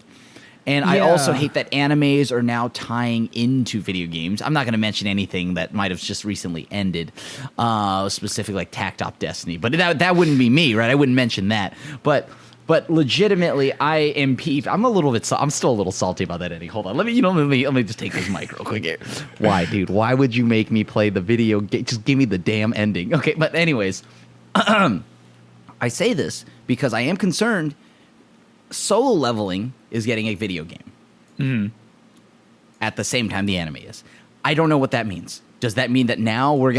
And I also hate that animes are now tying into video games. I'm not going to mention anything that might have just recently ended, specifically like Tactop Destiny. But that wouldn't be me, right? I wouldn't mention that. But legitimately, I am peeved. I'm still a little salty about that ending. Hold on. Let me just take this mic real quick here. Why, dude? Why would you make me play the video game? Just give me the damn ending. Okay, but anyways, I say this because I am concerned solo leveling is getting a video game at the same time the anime is. I don't know what that means. Does that mean that now are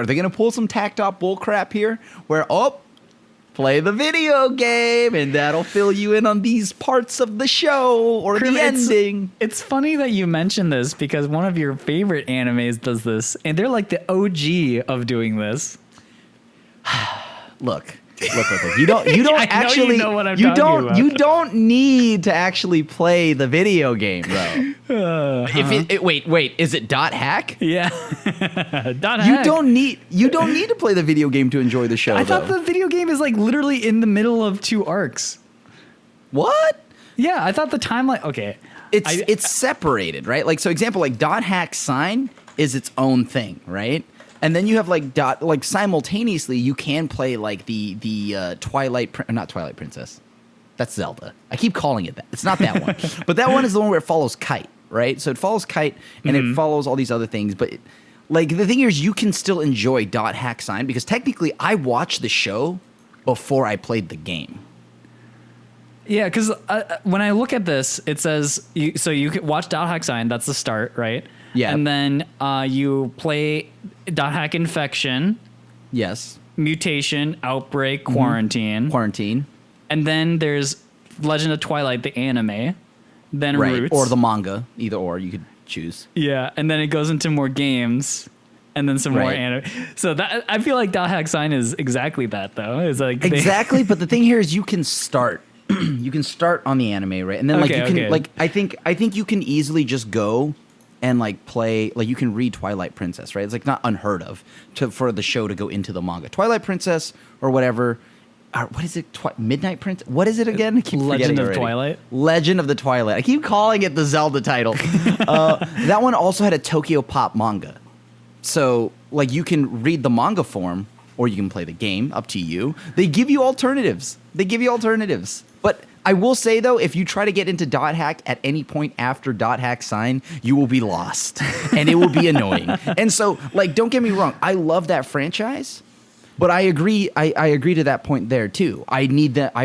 they gonna pull some Tactop bull crap here where, play the video game and that'll fill you in on these parts of the show or the ending? It's funny that you mentioned this because one of your favorite animes does this, and they're like the OG of doing this. Look. You don't actually know what I'm talking about. You don't need to actually play the video game, bro. Wait, is it .hack? Yeah. .hack. You don't need to play the video game to enjoy the show. I thought the video game is like literally in the middle of 2 arcs. What? Yeah, I thought the timeline. Okay. It's separated, right? Like, so example, like .hack sign is its own thing, right? And then you have like simultaneously you can play like the not Twilight Princess. That's Zelda. I keep calling it that. It's not that one. But that one is the one where it follows Kite, right? So it follows Kite and it follows all these other things. But like the thing here is you can still enjoy .hack sign because technically I watched the show before I played the game. Yeah, because when I look at this, it says you can watch .hack sign. That's the start, right? Yeah. And then you play .hack infection. Yes. Mutation, outbreak, quarantine. And then there's Legend of Twilight, the anime. Then Roots. Or the manga. Either or, you could choose. Yeah, and then it goes into more games. And then some more anime. So that I feel like .hack sign is exactly that, though. It's like exactly, but the thing here is you can start. You can start on the anime, right? And then I think you can easily just go and like play, like you can read Twilight Princess, right? It's like not unheard of for the show to go into the manga. Twilight Princess or whatever. What is it? Midnight Prince? What is it again? I keep Legend of already. Twilight. Legend of the Twilight. I keep calling it the Zelda title. That one also had a Tokyo Pop manga. So like you can read the manga form or you can play the game, up to you. They give you alternatives. But I will say, though, if you try to get into .hack at any point after .hack sign, you will be lost, and it will be annoying. And so, like, don't get me wrong. I love that franchise, but I agree. I agree to that point there, too. I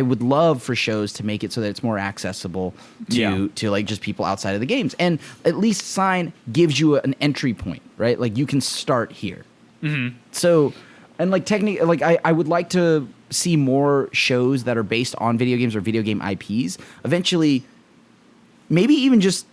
would love for shows to make it so that it's more accessible to like, just people outside of the games. And at least sign gives you an entry point, right? Like, you can start here. Mm-hmm. So, and, like, technically, like, I would like to see more shows that are based on video games or video game IPs. Eventually, maybe even just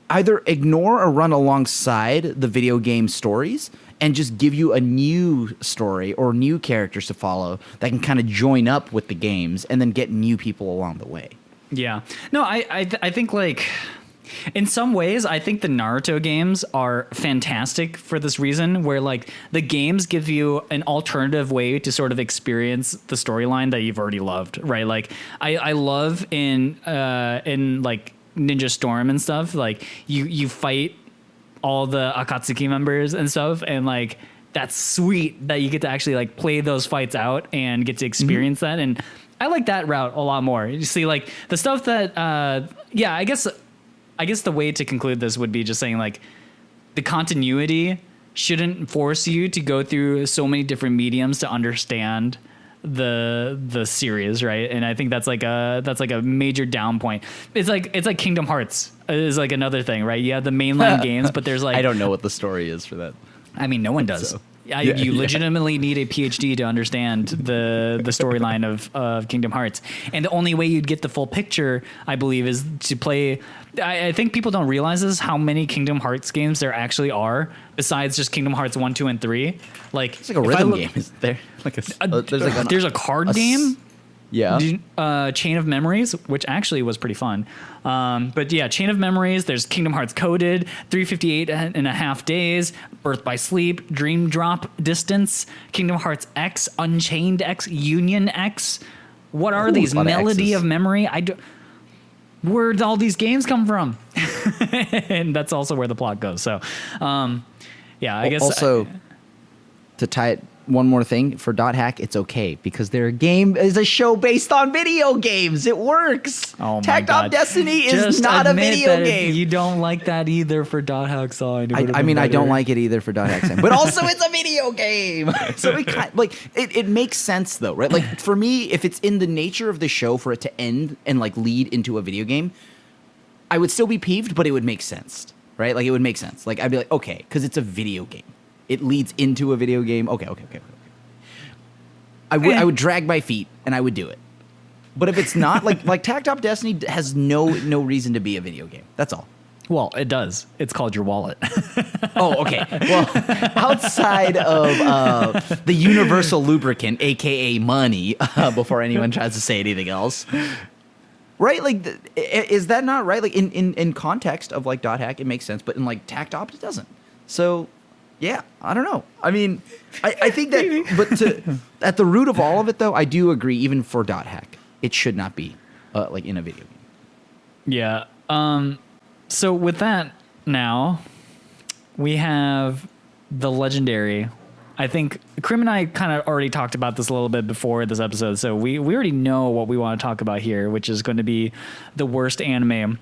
either ignore or run alongside the video game stories and just give you a new story or new characters to follow that can kind of join up with the games and then get new people along the way. Yeah. No, I think like in some ways, I think the Naruto games are fantastic for this reason, where like the games give you an alternative way to sort of experience the storyline that you've already loved, right? Like I love in like Ninja Storm and stuff, like you fight all the Akatsuki members and stuff, and like that's sweet that you get to actually like play those fights out and get to experience that, and I like that route a lot more. You see, like the stuff that I guess the way to conclude this would be just saying like the continuity shouldn't force you to go through so many different mediums to understand the series, right? And I think that's like a major down point. It's like Kingdom Hearts is like another thing, right? You have the mainline games, but there's like I don't know what the story is for that. I mean, no one does. So. You legitimately need a PhD to understand the storyline of Kingdom Hearts. And the only way you'd get the full picture, I believe, is to play. I think people don't realize this, how many Kingdom Hearts games there actually are besides just Kingdom Hearts 1, 2, and 3. Like, it's like a rhythm game, isn't there? There's a card game. Yeah. Chain of Memories, which actually was pretty fun. But yeah, Chain of Memories, there's Kingdom Hearts Coded, 358 and a half days, Birth by Sleep, Dream Drop Distance, Kingdom Hearts X, Unchained X, Union X. What are these? Melody of Memory? Where'd all these games come from? And that's also where the plot goes. So, yeah, I guess. Also, to tie it, one more thing for Dot Hack, it's okay because their game is a show based on video games. It works. Oh my Tactop God. Destiny is Just not a admit video that game. You don't like that either for Dot Hack Sign. I mean, I don't like it either for Dot Hack Sign, but also it's a video game. So it makes sense though, right? Like for me, if it's in the nature of the show for it to end and like lead into a video game, I would still be peeved, but it would make sense, right? Like it would make sense. Like I'd be like, okay, because it's a video game. It leads into a video game. Okay. I would drag my feet and I would do it. But if it's not, like Tactop Destiny has no reason to be a video game. That's all. Well, it does. It's called your wallet. Oh, okay. Well, outside of the universal lubricant, aka money, before anyone tries to say anything else, right? Like, is that not right? Like in context of like Dot Hack, it makes sense, but in like Tactop, it doesn't. So. Yeah, I don't know. I mean, I think that, but at the root of all of it, though, I do agree. Even for Dot Hack, it should not be like in a video game. Yeah. So with that, now we have the legendary. I think Crim and I kind of already talked about this a little bit before this episode, so we already know what we want to talk about here, which is going to be the worst anime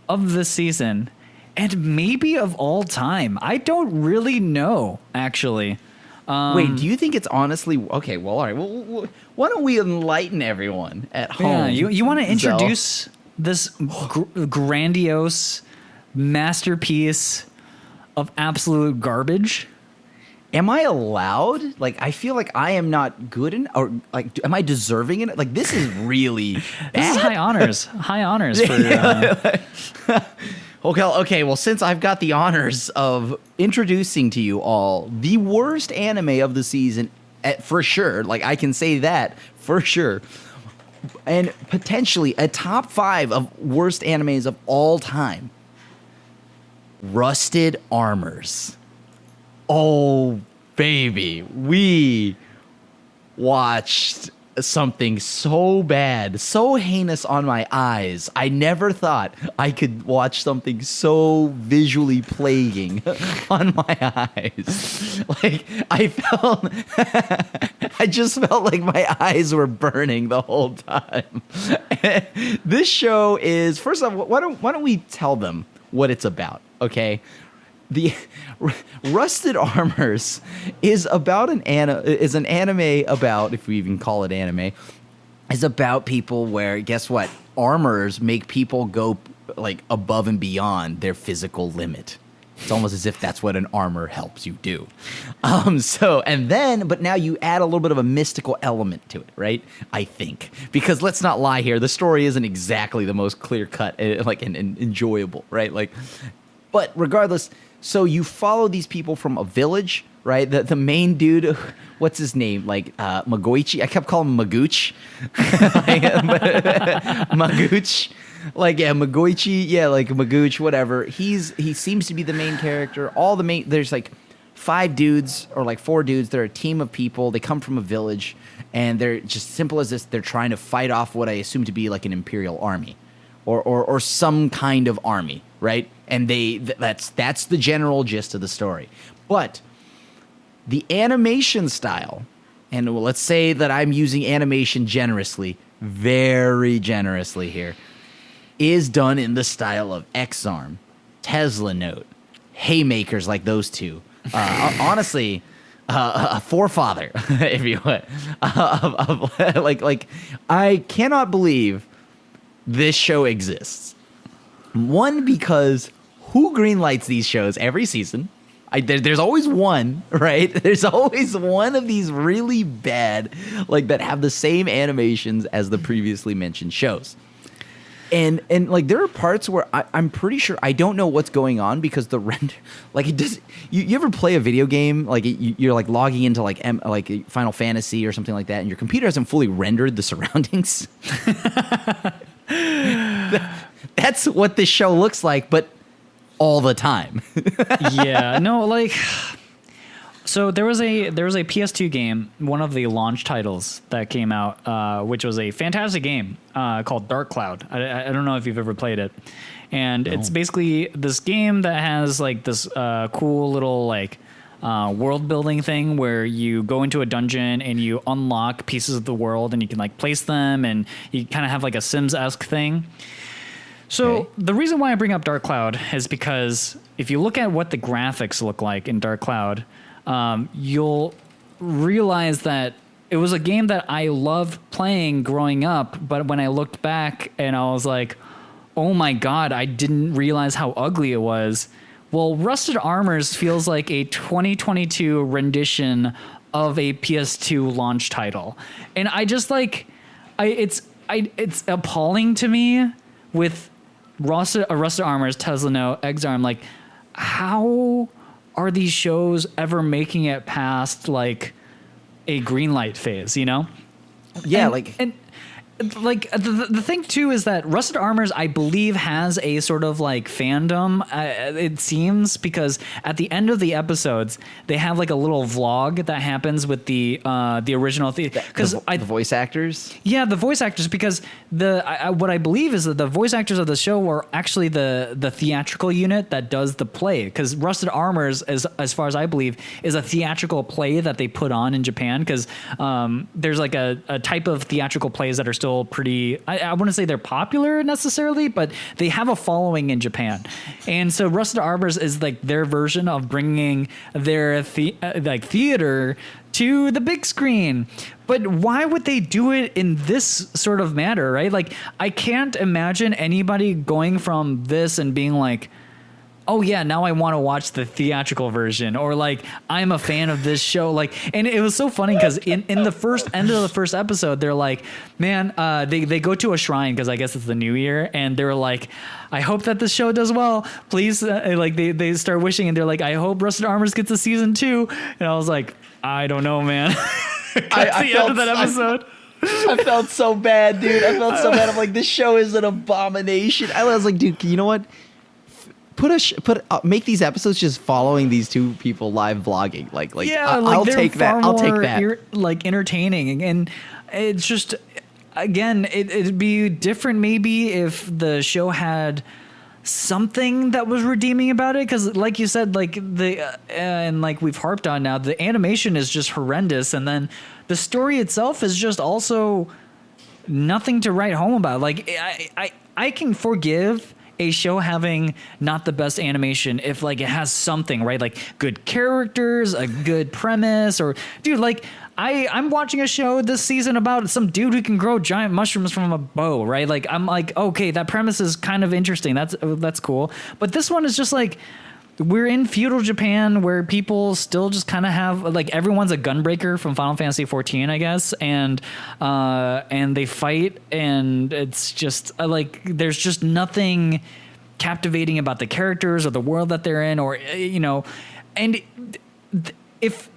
of the season. And maybe of all time. I don't really know, actually. Wait, do you think it's honestly... Okay, well, all right. Well, why don't we enlighten everyone at home? Yeah, you want to introduce this grandiose masterpiece of absolute garbage? Am I allowed? Like, I feel like I am not good in... Or, like, am I deserving in it? Like, this is really bad. This is high honors. High honors for... Okay, well, since I've got the honors of introducing to you all the worst anime of the season, for sure, like I can say that for sure, and potentially a top 5 of worst animes of all time, Rusted Armors. Oh, baby, we watched something so bad, so heinous on my eyes. I never thought I could watch something so visually plaguing on my eyes. Like I just felt like my eyes were burning the whole time. This show is, first off, why don't we tell them what it's about, okay? The Rusted Armors is about an anime about, if we even call it anime, is about people where, guess what? Armors make people go like above and beyond their physical limit. It's almost as if that's what an armor helps you do. But now you add a little bit of a mystical element to it, right? I think. Because let's not lie here, the story isn't exactly the most clear-cut and enjoyable, right? Like, but regardless... So you follow these people from a village, right? The main dude, what's his name? Like Magoichi. I kept calling him Magooch. Magooch. Like, yeah, Magoichi. Yeah, like Magooch, whatever. He seems to be the main character. There's like 5 dudes or like 4 dudes. They're a team of people. They come from a village, and they're just simple as this. They're trying to fight off what I assume to be like an imperial army. Or some kind of army, right? And that's the general gist of the story. But the animation style, and let's say that I'm using animation generously, very generously here, is done in the style of X-Arm, Tesla Note, Haymakers like those two. Honestly, a forefather, if you would. Like I cannot believe this show exists. One, because who greenlights these shows every season? There's always one, right? There's always one of these really bad, like that have the same animations as the previously mentioned shows. And like there are parts where I'm pretty sure I don't know what's going on because the render, like it does. You ever play a video game like you're like logging into like Final Fantasy or something like that, and your computer hasn't fully rendered the surroundings. That's what this show looks like, but all the time. Yeah, no, like. So there was a PS2 game, one of the launch titles that came out, which was a fantastic game called Dark Cloud. I don't know if you've ever played it, and it's basically this game that has like this cool little like world building thing where you go into a dungeon and you unlock pieces of the world and you can like place them and you kind of have like a Sims-esque thing. So the reason why I bring up Dark Cloud is because if you look at what the graphics look like in Dark Cloud, you'll realize that it was a game that I loved playing growing up, but when I looked back and I was like, oh my God, I didn't realize how ugly it was. Well, Rusted Armors feels like a 2022 rendition of a PS2 launch title. And I just like, it's appalling to me with Rusted Armors, Tesla No, Exarm, like how are these shows ever making it past like a green light phase, you know? Yeah, and like the thing too is that Rusted Armors, I believe, has a sort of like fandom. It seems because at the end of the episodes, they have like a little vlog that happens with the original because the voice actors. Yeah, the voice actors, because what I believe is that the voice actors of the show were actually the theatrical unit that does the play. Because Rusted Armors, as far as I believe, is a theatrical play that they put on in Japan. Because there's like a type of theatrical plays that are still pretty, I wouldn't say they're popular necessarily, but they have a following in Japan. And so Rusted Armors is like their version of bringing their theater to the big screen. But why would they do it in this sort of manner, right? Like, I can't imagine anybody going from this and being like, oh yeah, now I want to watch the theatrical version, or like I'm a fan of this show. Like, and it was so funny because in the end of the first episode, they're like, man, they go to a shrine because I guess it's the new year, and they're like, I hope that this show does well. Please, like they start wishing, and they're like, I hope Rusted Armors gets a season 2. And I was like, I don't know, man. That's the end of that episode. I felt so bad, dude. I felt so bad. I'm like, this show is an abomination. I was like, dude, you know what? Make these episodes just following these two people live vlogging. Like yeah, I'll take that. I'll take that. Like entertaining, and it's just, again, it'd be different maybe if the show had something that was redeeming about it, because like you said, like and like we've harped on now, the animation is just horrendous, and then the story itself is just also nothing to write home about. Like I can forgive a show having not the best animation if like it has something, right? Like good characters, a good premise, or dude, like I'm watching a show this season about some dude who can grow giant mushrooms from a bow, right? Like I'm like, okay, that premise is kind of interesting. That's cool. But this one is just like, we're in feudal Japan where people still just kind of have like, everyone's a gunbreaker from Final Fantasy 14, I guess, and they fight, and it's just like there's just nothing captivating about the characters or the world that they're in, or you know, and if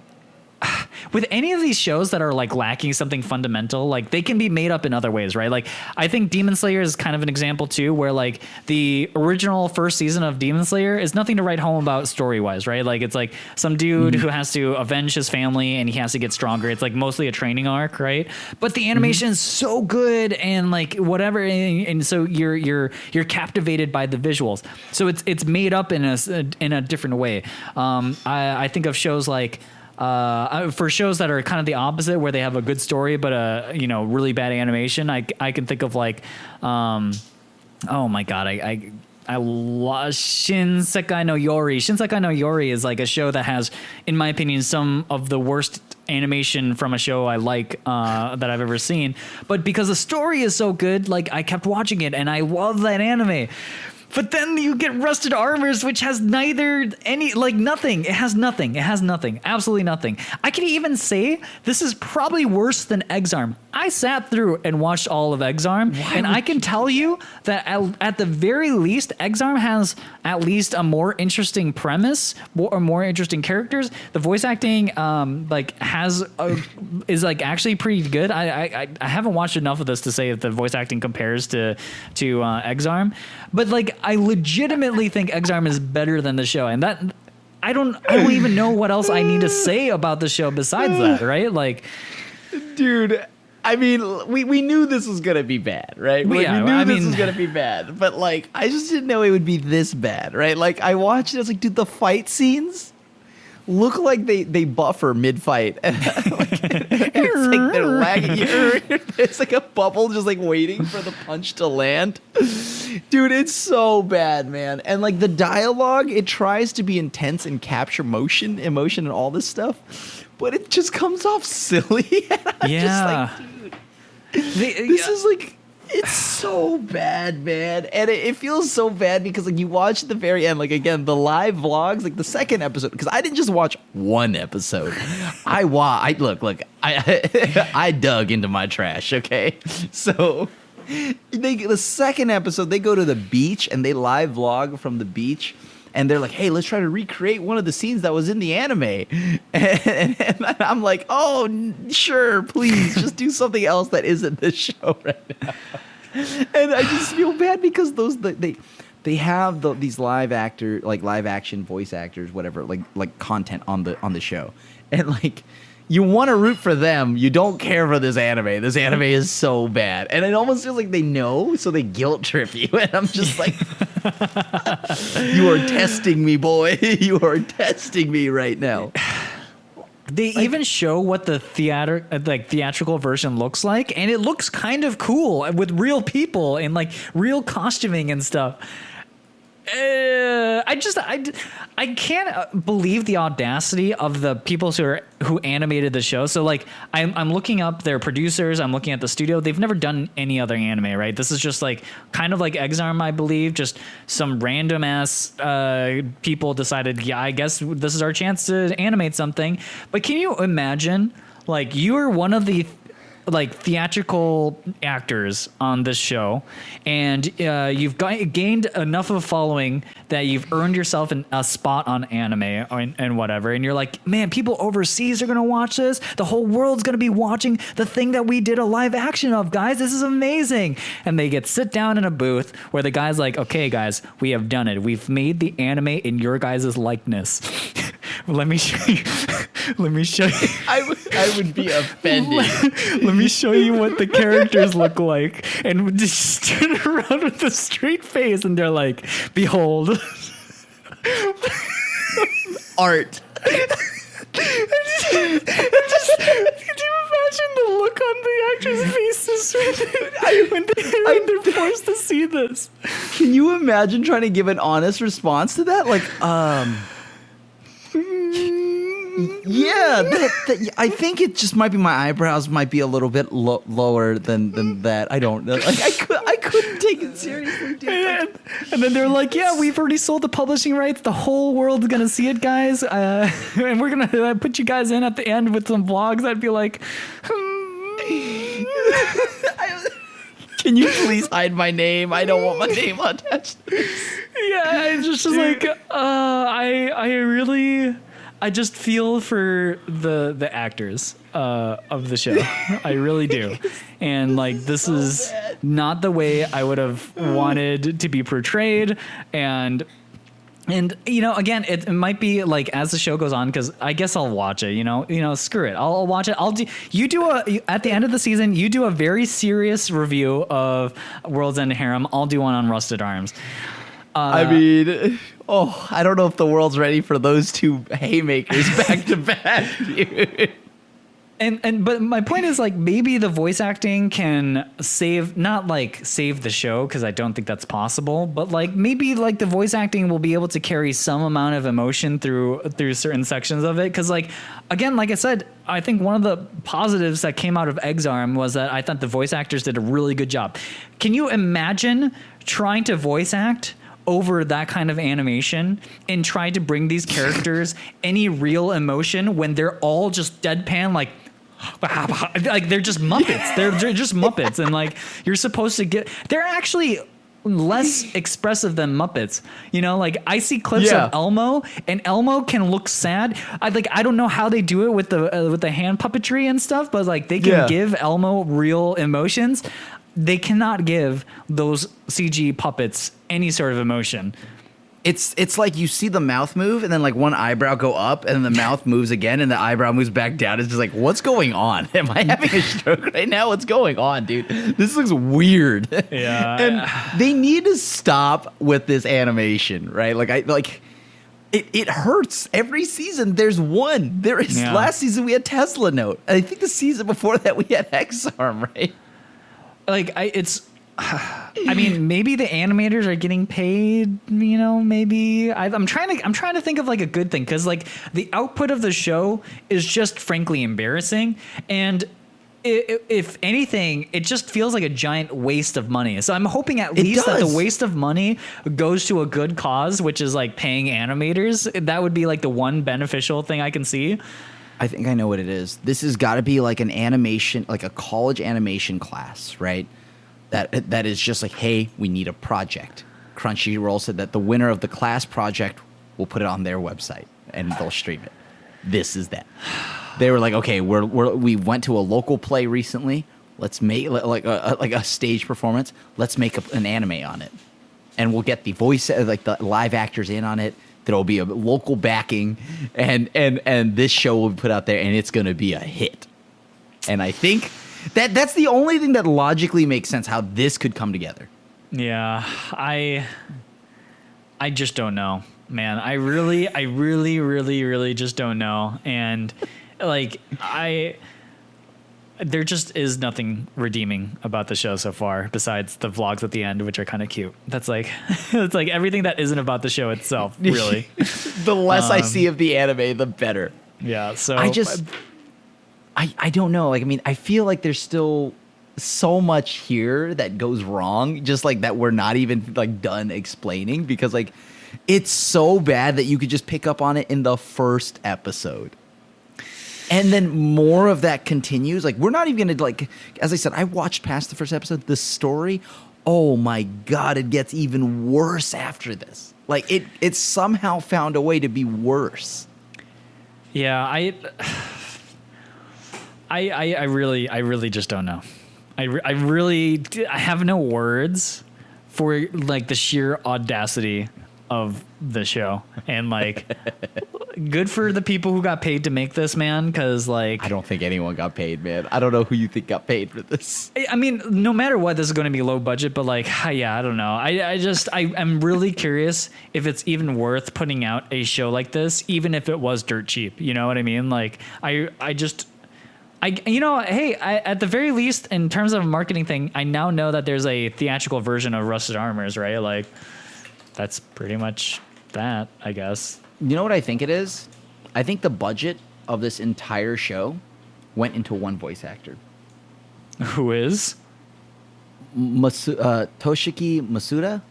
with any of these shows that are like lacking something fundamental, like they can be made up in other ways, right? Like I think Demon Slayer is kind of an example too, where like the original first season of Demon Slayer is nothing to write home about story wise, right? Like it's like some dude who has to avenge his family and he has to get stronger. It's like mostly a training arc, right? But the animation is so good and like whatever, and so you're captivated by the visuals. So it's made up in a different way. I think of shows like, for shows that are kind of the opposite, where they have a good story but a really bad animation, I can think of like oh my god, I lost Shinsekai no Yori. Shinsekai no Yori is like a show that has, in my opinion, some of the worst animation from a show I like that I've ever seen, but because the story is so good, like I kept watching it and I love that anime. But then you get Rusted Armors, which has nothing. It has nothing. Absolutely nothing. I can even say this is probably worse than Exarm. I sat through and watched all of Exarm, and I can tell you that at the very least, Exarm has at least a more interesting premise or more interesting characters. The voice acting is actually pretty good. I haven't watched enough of this to say if the voice acting compares to Exarm, but I legitimately think Exarm is better than the show, and that I don't even know what else I need to say about the show besides that, right? Dude, I mean, we knew this was gonna be bad, right? We knew this was gonna be bad, but I just didn't know it would be this bad, right? I watched it, I was like, dude, the fight scenes look like they buffer mid-fight. It's they're lagging. It's like a bubble just waiting for the punch to land. Dude, it's so bad, man. And the dialogue, it tries to be intense and capture emotion and all this stuff, but it just comes off silly. Yeah. Just dude, this is it's so bad, man. And it feels so bad because you watch at the very end, again, the live vlogs, the second episode, because I didn't just watch one episode. I dug into my trash, okay? So the second episode, they go to the beach and they live vlog from the beach. And they're like, hey, let's try to recreate one of the scenes that was in the anime. And I'm like, oh, sure, please, just do something else that isn't this show right now. And I just feel bad because they have these live action voice actors, whatever, content on the show. And you want to root for them. You don't care for this anime. This anime is so bad. And it almost feels like they know, so they guilt trip you. And I'm just like, you are testing me, boy. You are testing me right now. They even show what the theatrical version looks like, and it looks kind of cool with real people and real costuming and stuff. I can't believe the audacity of the people who animated the show. So I'm looking up their producers. I'm looking at the studio. They've never done any other anime, right? This is just kind of like Exarm, I believe. Just some random ass people decided, yeah, I guess this is our chance to animate something. But can you imagine, you are one of the theatrical actors on this show, and you've gained enough of a following that you've earned yourself a spot on anime and whatever, and you're like, man, people overseas are gonna watch this. The whole world's gonna be watching the thing that we did a live action of, guys. This is amazing. And they sit down in a booth where the guy's like, okay, guys, we have done it. We've made the anime in your guys' likeness. Let me show you. I would be offended. Let me show you what the characters look like. And just turn around with a straight face, and they're like, behold. Art. Could you imagine the look on the actors' faces when they're forced to see this? Can you imagine trying to give an honest response to that? Yeah, I think it just might be my eyebrows might be a little bit lower than that. I don't know. I couldn't take it seriously, dude. And then they're like, yeah, we've already sold the publishing rights. The whole world's going to see it, guys. And we're going to put you guys in at the end with some vlogs. I'd be like, can you please hide my name? I don't want my name attached to this. Yeah, it's just I just feel for the actors of the show. I really do. And this is not the way I would have wanted to be portrayed. And again, it might be as the show goes on, because I guess I'll watch it. Screw it. I'll watch it. At the end of the season, you do a very serious review of World's End Harem. I'll do one on Rusted Arms. I mean, I don't know if the world's ready for those two haymakers back to back, dude. But my point is maybe the voice acting can not save the show, because I don't think that's possible, but maybe the voice acting will be able to carry some amount of emotion through certain sections of it. Because again, like I said, I think one of the positives that came out of Exarm was that I thought the voice actors did a really good job. Can you imagine trying to voice act over that kind of animation and try to bring these characters any real emotion when they're all just deadpan, like they're just Muppets. They're just Muppets, and like you're supposed to get. They're actually less expressive than Muppets. You know, like I see clips of Elmo, and Elmo can look sad. I don't know how they do it with the hand puppetry and stuff, but like they can give Elmo real emotions. They cannot give those CG puppets any sort of emotion. It's like you see the mouth move and then like one eyebrow go up and then the mouth moves again and the eyebrow moves back down. It's just like, what's going on? Am I having a stroke right now? What's going on, dude? This looks weird. Yeah. And they need to stop with this animation, right? It hurts. Every season there's one. Last season we had Tesla Note. I think the season before that we had X-Arm, right? I mean, maybe the animators are getting paid, you know, maybe I'm trying to think of like a good thing. 'Cause like the output of the show is just frankly embarrassing. And if anything, it just feels like a giant waste of money. So I'm hoping at least that the waste of money goes to a good cause, which is like paying animators. That would be like the one beneficial thing I can see. I think I know what it is. This has got to be like an animation, like a college animation class, right? That is just like, hey, we need a project. Crunchyroll said that the winner of the class project will put it on their website and they'll stream it. This is that. They were like, okay, we went to a local play recently. Let's make like a stage performance. Let's make an anime on it, and we'll get the voice, like the live actors in on it. There'll be a local backing, and this show will be put out there, and it's going to be a hit. And I think that's the only thing that logically makes sense how this could come together. Yeah, I just don't know, man. I really just don't know. And like there just is nothing redeeming about the show so far besides the vlogs at the end, which are kind of cute. That's like it's like everything that isn't about the show itself, really. The less I see of the anime, the better. Yeah, so I don't know. Like, I mean, I feel like there's still so much here that goes wrong, just like that we're not even like done explaining, because like it's so bad that you could just pick up on it in the first episode. And then more of that continues. Like, we're not even going to, like, as I said, I watched past the first episode. The story, oh my God, it gets even worse after this. Like, it somehow found a way to be worse. Yeah, I really just don't know. I have no words for like the sheer audacity of the show, and like good for the people who got paid to make this, man, because like I don't think anyone got paid, man. I don't know who you think got paid for this. I mean, no matter what, this is going to be low budget, but like yeah, I don't know. I'm really curious if it's even worth putting out a show like this, even if it was dirt cheap. You know what I mean? Like you know, hey, at the very least, in terms of a marketing thing, I now know that there's a theatrical version of Rusted Armors, right? Like, that's pretty much that, I guess. You know what I think it is? I think the budget of this entire show went into one voice actor. Who is? Toshiki Masuda?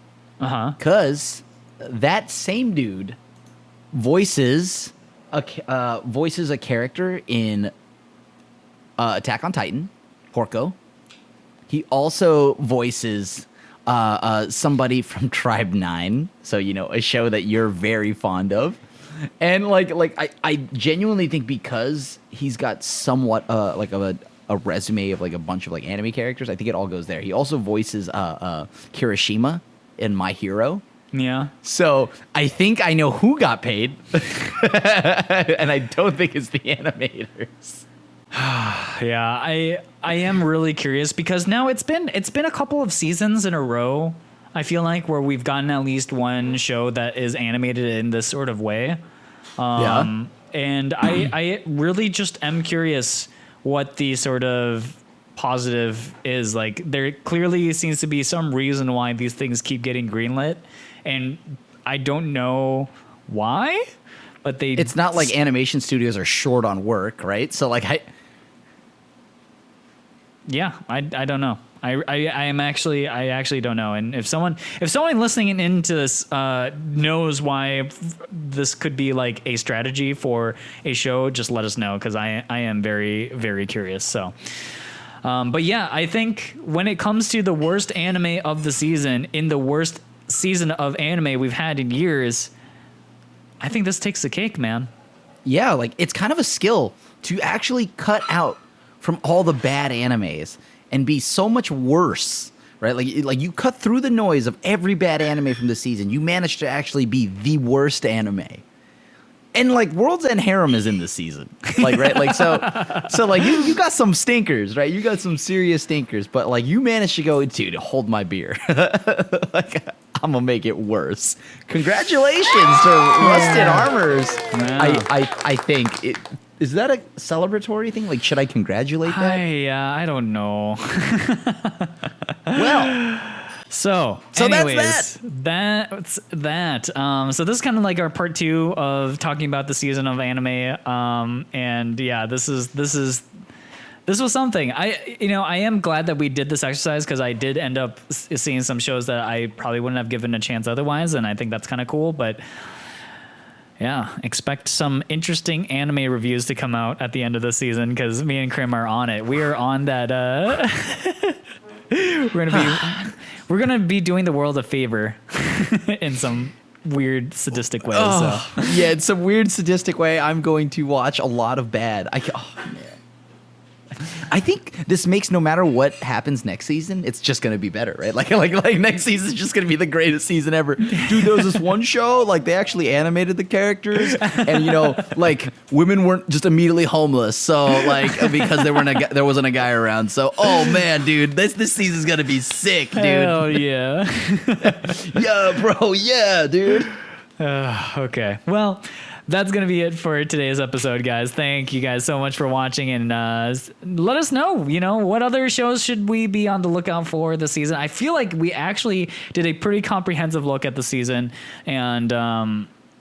Uh-huh. Because that same dude voices a character in Attack on Titan, Porco. He also voices somebody from Tribe 9, so you know, a show that you're very fond of. And I genuinely think because he's got somewhat like a resume of like a bunch of like anime characters, I think it all goes there. He also voices Kirishima in My Hero. Yeah. So I think I know who got paid, and I don't think it's the animators. Yeah, I am really curious because now it's been a couple of seasons in a row, I feel like, where we've gotten at least one show that is animated in this sort of way. And I really just am curious what the sort of positive is. Like, there clearly seems to be some reason why these things keep getting greenlit, and I don't know why, but it's not like animation studios are short on work, right? So like yeah, I don't know. I actually don't know. And if someone listening into this knows why this could be like a strategy for a show, just let us know, because I am very, very curious. So, but yeah, I think when it comes to the worst anime of the season, in the worst season of anime we've had in years, I think this takes the cake, man. Yeah, like it's kind of a skill to actually cut out from all the bad animes and be so much worse, right? Like you cut through the noise of every bad anime from the season. You managed to actually be the worst anime. And like World's End Harem is in this season. Like, right? Like so like you got some stinkers, right? You got some serious stinkers, but like you managed to go, dude, hold my beer. Like I'm gonna make it worse. Congratulations to Rusted Armors. Yeah. I think it. Is that a celebratory thing? Like, should I congratulate that? I don't know. Well, so anyways, that's that. So this is kind of like our part 2 of talking about the season of anime. And yeah, this was something. I am glad that we did this exercise, because I did end up seeing some shows that I probably wouldn't have given a chance otherwise, and I think that's kind of cool. But yeah, expect some interesting anime reviews to come out at the end of the season, because me and Crim are on it. We are on that. We're gonna be doing the world a favor in some weird sadistic way. Oh, so yeah, in some weird sadistic way, I'm going to watch a lot of bad. Oh man. I think this makes no matter what happens next season, it's just gonna be better, right? Like next season is just gonna be the greatest season ever. Dude, there was this one show, like they actually animated the characters, and like women weren't just immediately homeless, so like because there wasn't a guy around. So oh man, dude, this season's gonna be sick, dude. Hell yeah. Yeah, bro, yeah, dude. Okay, well, that's going to be it for today's episode, guys. Thank you guys so much for watching, and let us know, what other shows should we be on the lookout for this season. I feel like we actually did a pretty comprehensive look at the season, and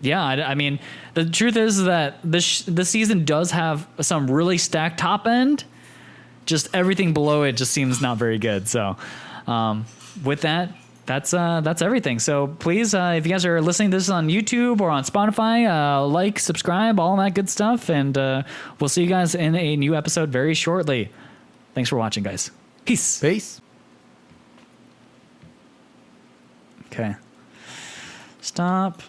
yeah, I mean, the truth is that the season does have some really stacked top end. Just everything below it just seems not very good. So with that, that's everything. So please, if you guys are listening to this on YouTube or on Spotify, like, subscribe, all that good stuff. And we'll see you guys in a new episode very shortly. Thanks for watching, guys. Peace. Peace. Okay. Stop.